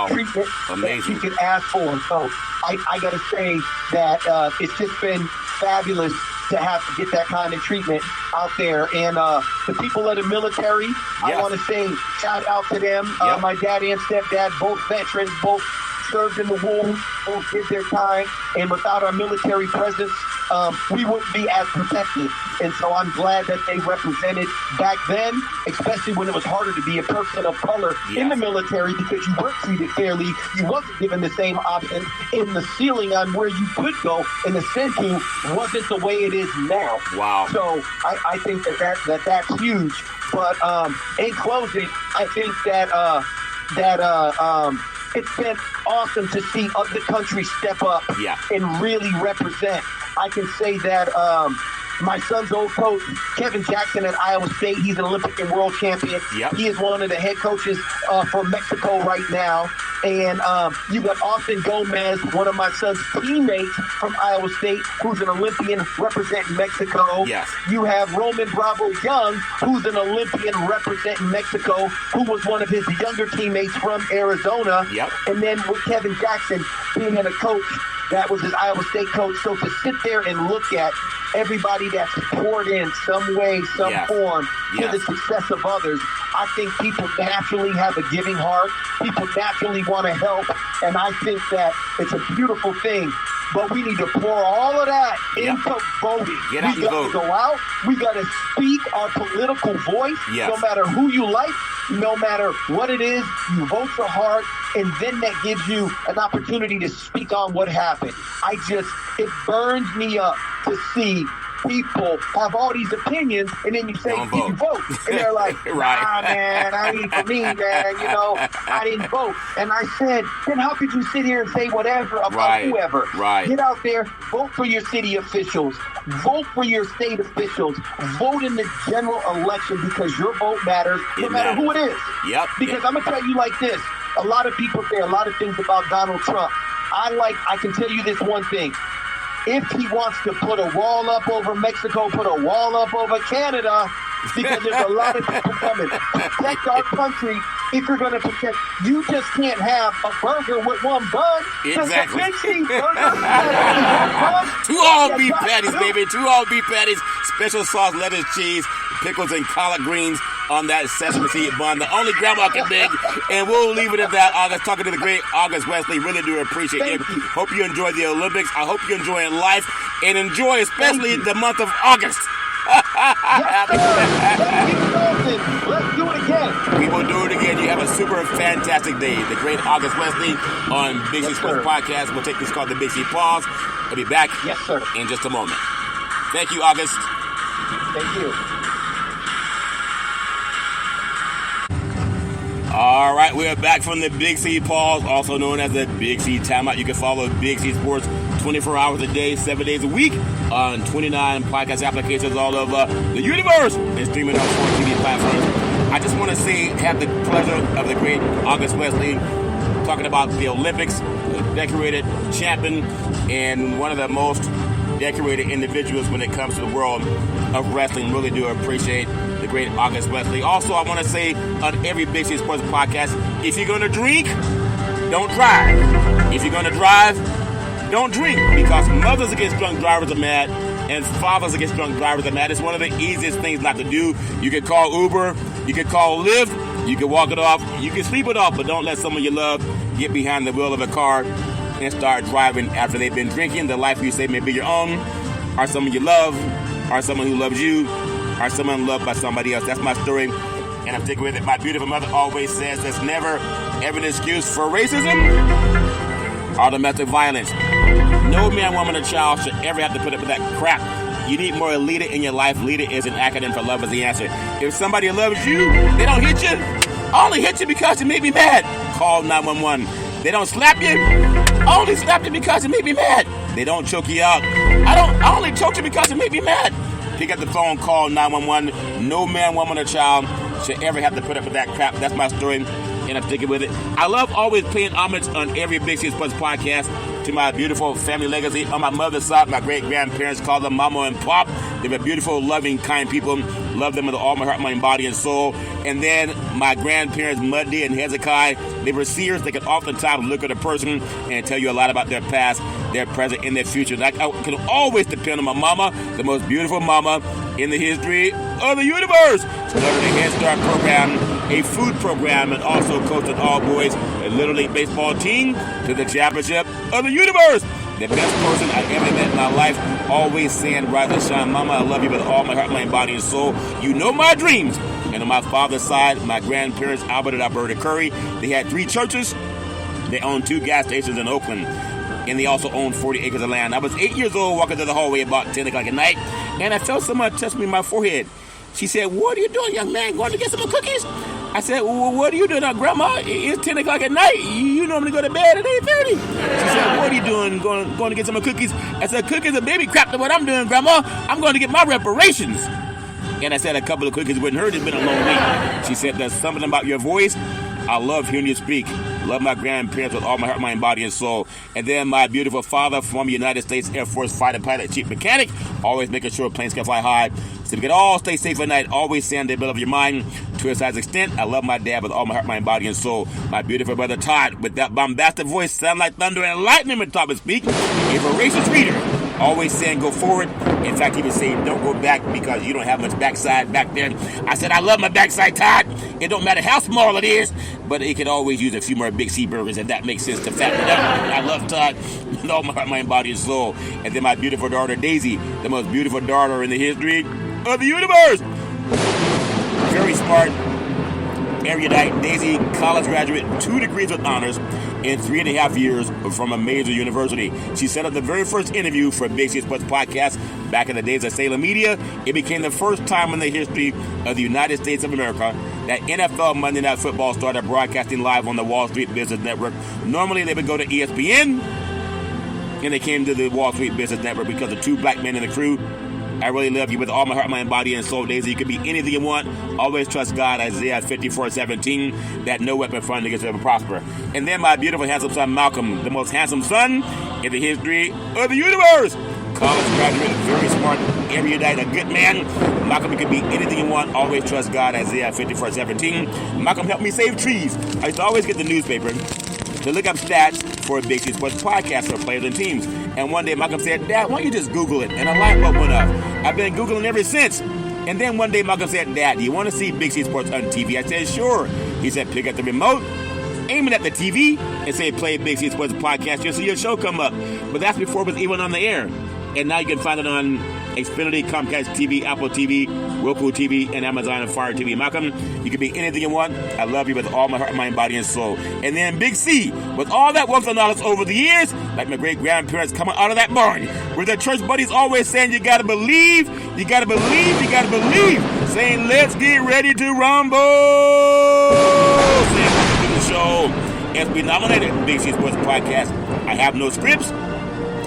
treatment that she could ask for. So I got to say that it's just been fabulous to have to get that kind of treatment out there. And the people of the military, I want to say shout out to them. My dad and stepdad, both veterans, both served in the war, both did their time. And without our military presence, we wouldn't be as protected. And so I'm glad that they represented back then, especially when it was harder to be a person of color in the military because you weren't treated fairly. You wasn't given the same option. In the ceiling on where you could go in the center wasn't the way it is now. Wow. So I think that's huge. But in closing, I think that it's been awesome to see other countries step up and really represent. I can say that my son's old coach, Kevin Jackson at Iowa State, he's an Olympic and world champion. He is one of the head coaches for Mexico right now. And you got Austin Gomez, one of my son's teammates from Iowa State, who's an Olympian representing Mexico. You have Roman Bravo Young, who's an Olympian representing Mexico, who was one of his younger teammates from Arizona. And then with Kevin Jackson being a coach, that was his Iowa State coach. So to sit there and look at everybody that's poured in some way, some form to the success of others, I think people naturally have a giving heart. People naturally want to help. And I think that it's a beautiful thing. But we need to pour all of that into voting. We got to go out. We got to speak our political voice. No matter who you like, no matter what it is, you vote your heart, and then that gives you an opportunity to speak on what happened. It burns me up to see people have all these opinions, and then you say, did you vote? And they're like, nah, man, I ain't for me, man, I didn't vote. And I said, then how could you sit here and say whatever about whoever? Get out there, vote for your city officials, vote for your state officials, vote in the general election because your vote matters, no matter who it is. Because I'm going to tell you like this. A lot of people say a lot of things about Donald Trump. I can tell you this one thing. If he wants to put a wall up over Mexico, put a wall up over Canada, because there's a lot of people coming. Protect our country if you're going to protect. You just can't have a burger with one bun. Exactly. Two all beef patties, baby. 2 all beef patties, special sauce, lettuce, cheese, pickles, and collard greens on that sesame seed bun. The only grandma can make. And we'll leave it at that. August, talking to the great August Wesley. Really do appreciate you. Hope you enjoy the Olympics. I hope you enjoy life and enjoy especially the month of August. Let's do it again. We will do it again. You have a super fantastic day. The great August Wesley on Big C Sports Podcast. We'll take this called the Big C Pause. I'll be back in just a moment. Thank you, August. Thank you. All right, we are back from the Big C Pause, also known as the Big C Timeout. You can follow Big C Sports 24 hours a day, 7 days a week on 29 podcast applications all over the universe and streaming on 4 TV platforms. I just want to say, have the pleasure of the great August Wesley talking about the Olympics, a decorated champion, and one of the most decorated individuals when it comes to the world of wrestling. Really do appreciate the great August Wesley. Also, I want to say on every Big C Sports podcast, if you're going to drink, don't drive. If you're going to drive, don't drink, because mothers against drunk drivers are mad and fathers against drunk drivers are mad. It's one of the easiest things not to do. You can call Uber, you can call Lyft, you can walk it off, you can sleep it off, but don't let someone you love get behind the wheel of a car and start driving after they've been drinking. The life you say may be your own, or someone you love, or someone who loves you, or someone loved by somebody else. That's my story, and I'm sticking with it. My beautiful mother always says there's never ever an excuse for racism or domestic violence. No man, woman, or child should ever have to put up with that crap. You need more leader in your life. Leader is an acronym for love is the answer. If somebody loves you, they don't hit you. Only hit you because it made me mad. Call 911. They don't slap you. Only slap you because it made me mad. They don't choke you out. I only choked you because it made me mad. Pick up the phone, call 911. No man, woman, or child should ever have to put up with that crap. That's my story, and I'm sticking with it. I love always paying homage on every Big C Sports podcast to my beautiful family legacy. On my mother's side, my great-grandparents called them Mama and Pop. They were beautiful, loving, kind people. Love them with all my heart, mind, body, and soul. And then my grandparents, Muddy and Hezekiah, they were seers. They could oftentimes look at a person and tell you a lot about their past, their present, and their future. I can always depend on my mama, the most beautiful mama in the history of the universe. Started a Head Start program, a food program, and also coached an all-boys Little League baseball team to the championship of the universe. The best person I ever met in my life, always saying, rise and shine, Mama, I love you with all my heart, mind, body, and soul. You know my dreams. And on my father's side, my grandparents, Albert and Alberta Curry, they had 3 churches. They owned 2 gas stations in Oakland. And they also owned 40 acres of land. I was 8 years old, walking through the hallway about 10 o'clock at night, and I felt someone touch me in my forehead. She said, what are you doing, young man? Going to get some cookies? I said, well, what are you doing now, Grandma? It's 10 o'clock at night. You normally go to bed at 8:30. She said, what are you doing? Going to get some cookies? I said, cookies are baby crap to what I'm doing, Grandma. I'm going to get my reparations. And I said, a couple of cookies wouldn't hurt. It's been a long week. She said, there's something about your voice. I love hearing you speak. Love my grandparents with all my heart, mind, body, and soul. And then my beautiful father, former United States Air Force fighter pilot, chief mechanic, always making sure planes can fly high. So we can all stay safe at night, always saying the ability of your mind to a size extent. I love my dad with all my heart, mind, body, and soul. My beautiful brother Todd, with that bombastic voice, sound like thunder and lightning when Todd would speak. A voracious reader, always saying go forward. In fact, he would say don't go back because you don't have much backside back there. I said, I love my backside, Todd. It don't matter how small it is, but it could always use a few more Big C burgers, if that makes sense to fatten it up. I love Todd with all my heart, mind, body, and soul. And then my beautiful daughter, Daisy, the most beautiful daughter in the history of the universe. Very smart, erudite. Daisy, college graduate, 2 degrees with honors, in 3.5 years from a major university. She set up the very first interview for Big C Sports Podcast back in the days of Salem Media. It became the first time in the history of the United States of America that NFL Monday Night Football started broadcasting live on the Wall Street Business Network. Normally they would go to ESPN, and they came to the Wall Street Business Network because of two black men in the crew. I really love you with all my heart, mind, body, and soul. Daisy, you can be anything you want. Always trust God, Isaiah 54:17, that no weapon formed against you ever prosper. And then my beautiful, handsome son, Malcolm, the most handsome son in the history of the universe. College graduate, very smart, erudite, a good man. Malcolm, you can be anything you want. Always trust God, Isaiah 54:17. Malcolm helped me save trees. I used to always get the newspaper to look up stats for a Big C Sports Podcast for players and teams. And one day Malcolm said, Dad, why don't you just Google it? And a light bulb went off. I've been Googling ever since. And then one day Malcolm said, Dad, do you want to see Big C Sports on TV? I said, sure. He said, pick up the remote, aim it at the TV, and say, play Big C Sports Podcast. You'll see your show come up. But that's before it was even on the air. And now you can find it on Xfinity, Comcast TV, Apple TV, Roku TV, and Amazon and Fire TV. Malcolm, you can be anything you want. I love you with all my heart, mind, body, and soul. And then Big C, with all that wealth and knowledge over the years, like my great-grandparents coming out of that barn, with their church buddies always saying, you gotta believe, you gotta believe, you gotta believe. Saying, let's get ready to rumble. Saying, welcome to the show. SB nominated Big C Sports Podcast. I have no scripts.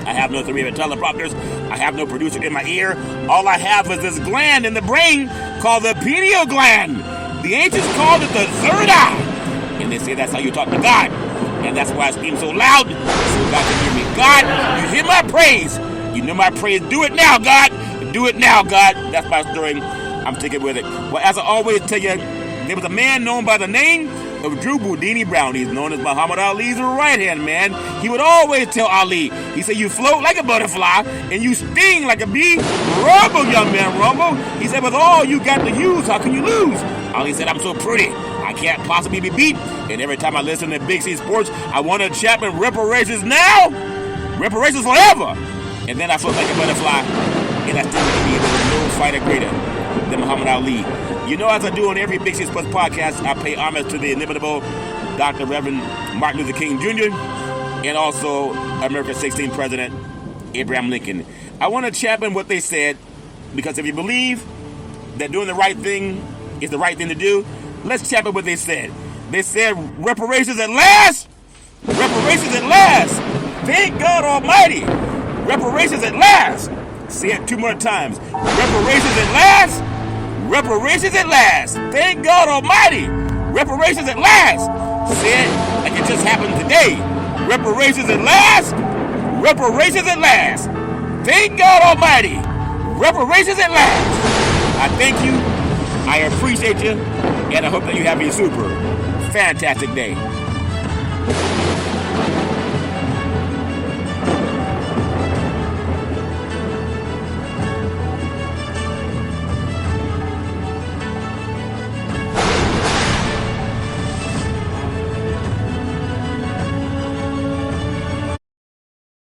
I have no 3 teleprompters. I have no producer in my ear. All I have is this gland in the brain called the pineal gland. The ancients called it the third eye. And they say that's how you talk to God. And that's why I scream so loud, so God can hear me. God, you hear my praise. You know my praise. Do it now, God. Do it now, God. That's my story. I'm sticking with it. Well, as I always tell you, there was a man known by the name of Drew Boudini Brown. He's known as Muhammad Ali's right-hand man. He would always tell Ali, he said, you float like a butterfly and you sting like a bee. Rumble, young man, rumble. He said, with all you got to use, how can you lose? Ali said, I'm so pretty, I can't possibly be beat. And every time I listen to Big C Sports, I want to champion reparations now, reparations forever. And then I float like a butterfly, and I still believe there was no fighter greater than Muhammad Ali. You know, as I do on every Big C Sports Podcast, I pay homage to the inimitable Dr. Reverend Martin Luther King Jr. and also America's 16th President, Abraham Lincoln. I want to champion what they said, because if you believe that doing the right thing is the right thing to do, let's champion what they said. They said, reparations at last! Reparations at last! Thank God Almighty! Reparations at last! Say it 2 more times. Reparations at last! Reparations at last. Thank God Almighty. Reparations at last. Say it like it just happened today. Reparations at last. Reparations at last. Thank God Almighty. Reparations at last. I thank you. I appreciate you. And I hope that you have a super fantastic day.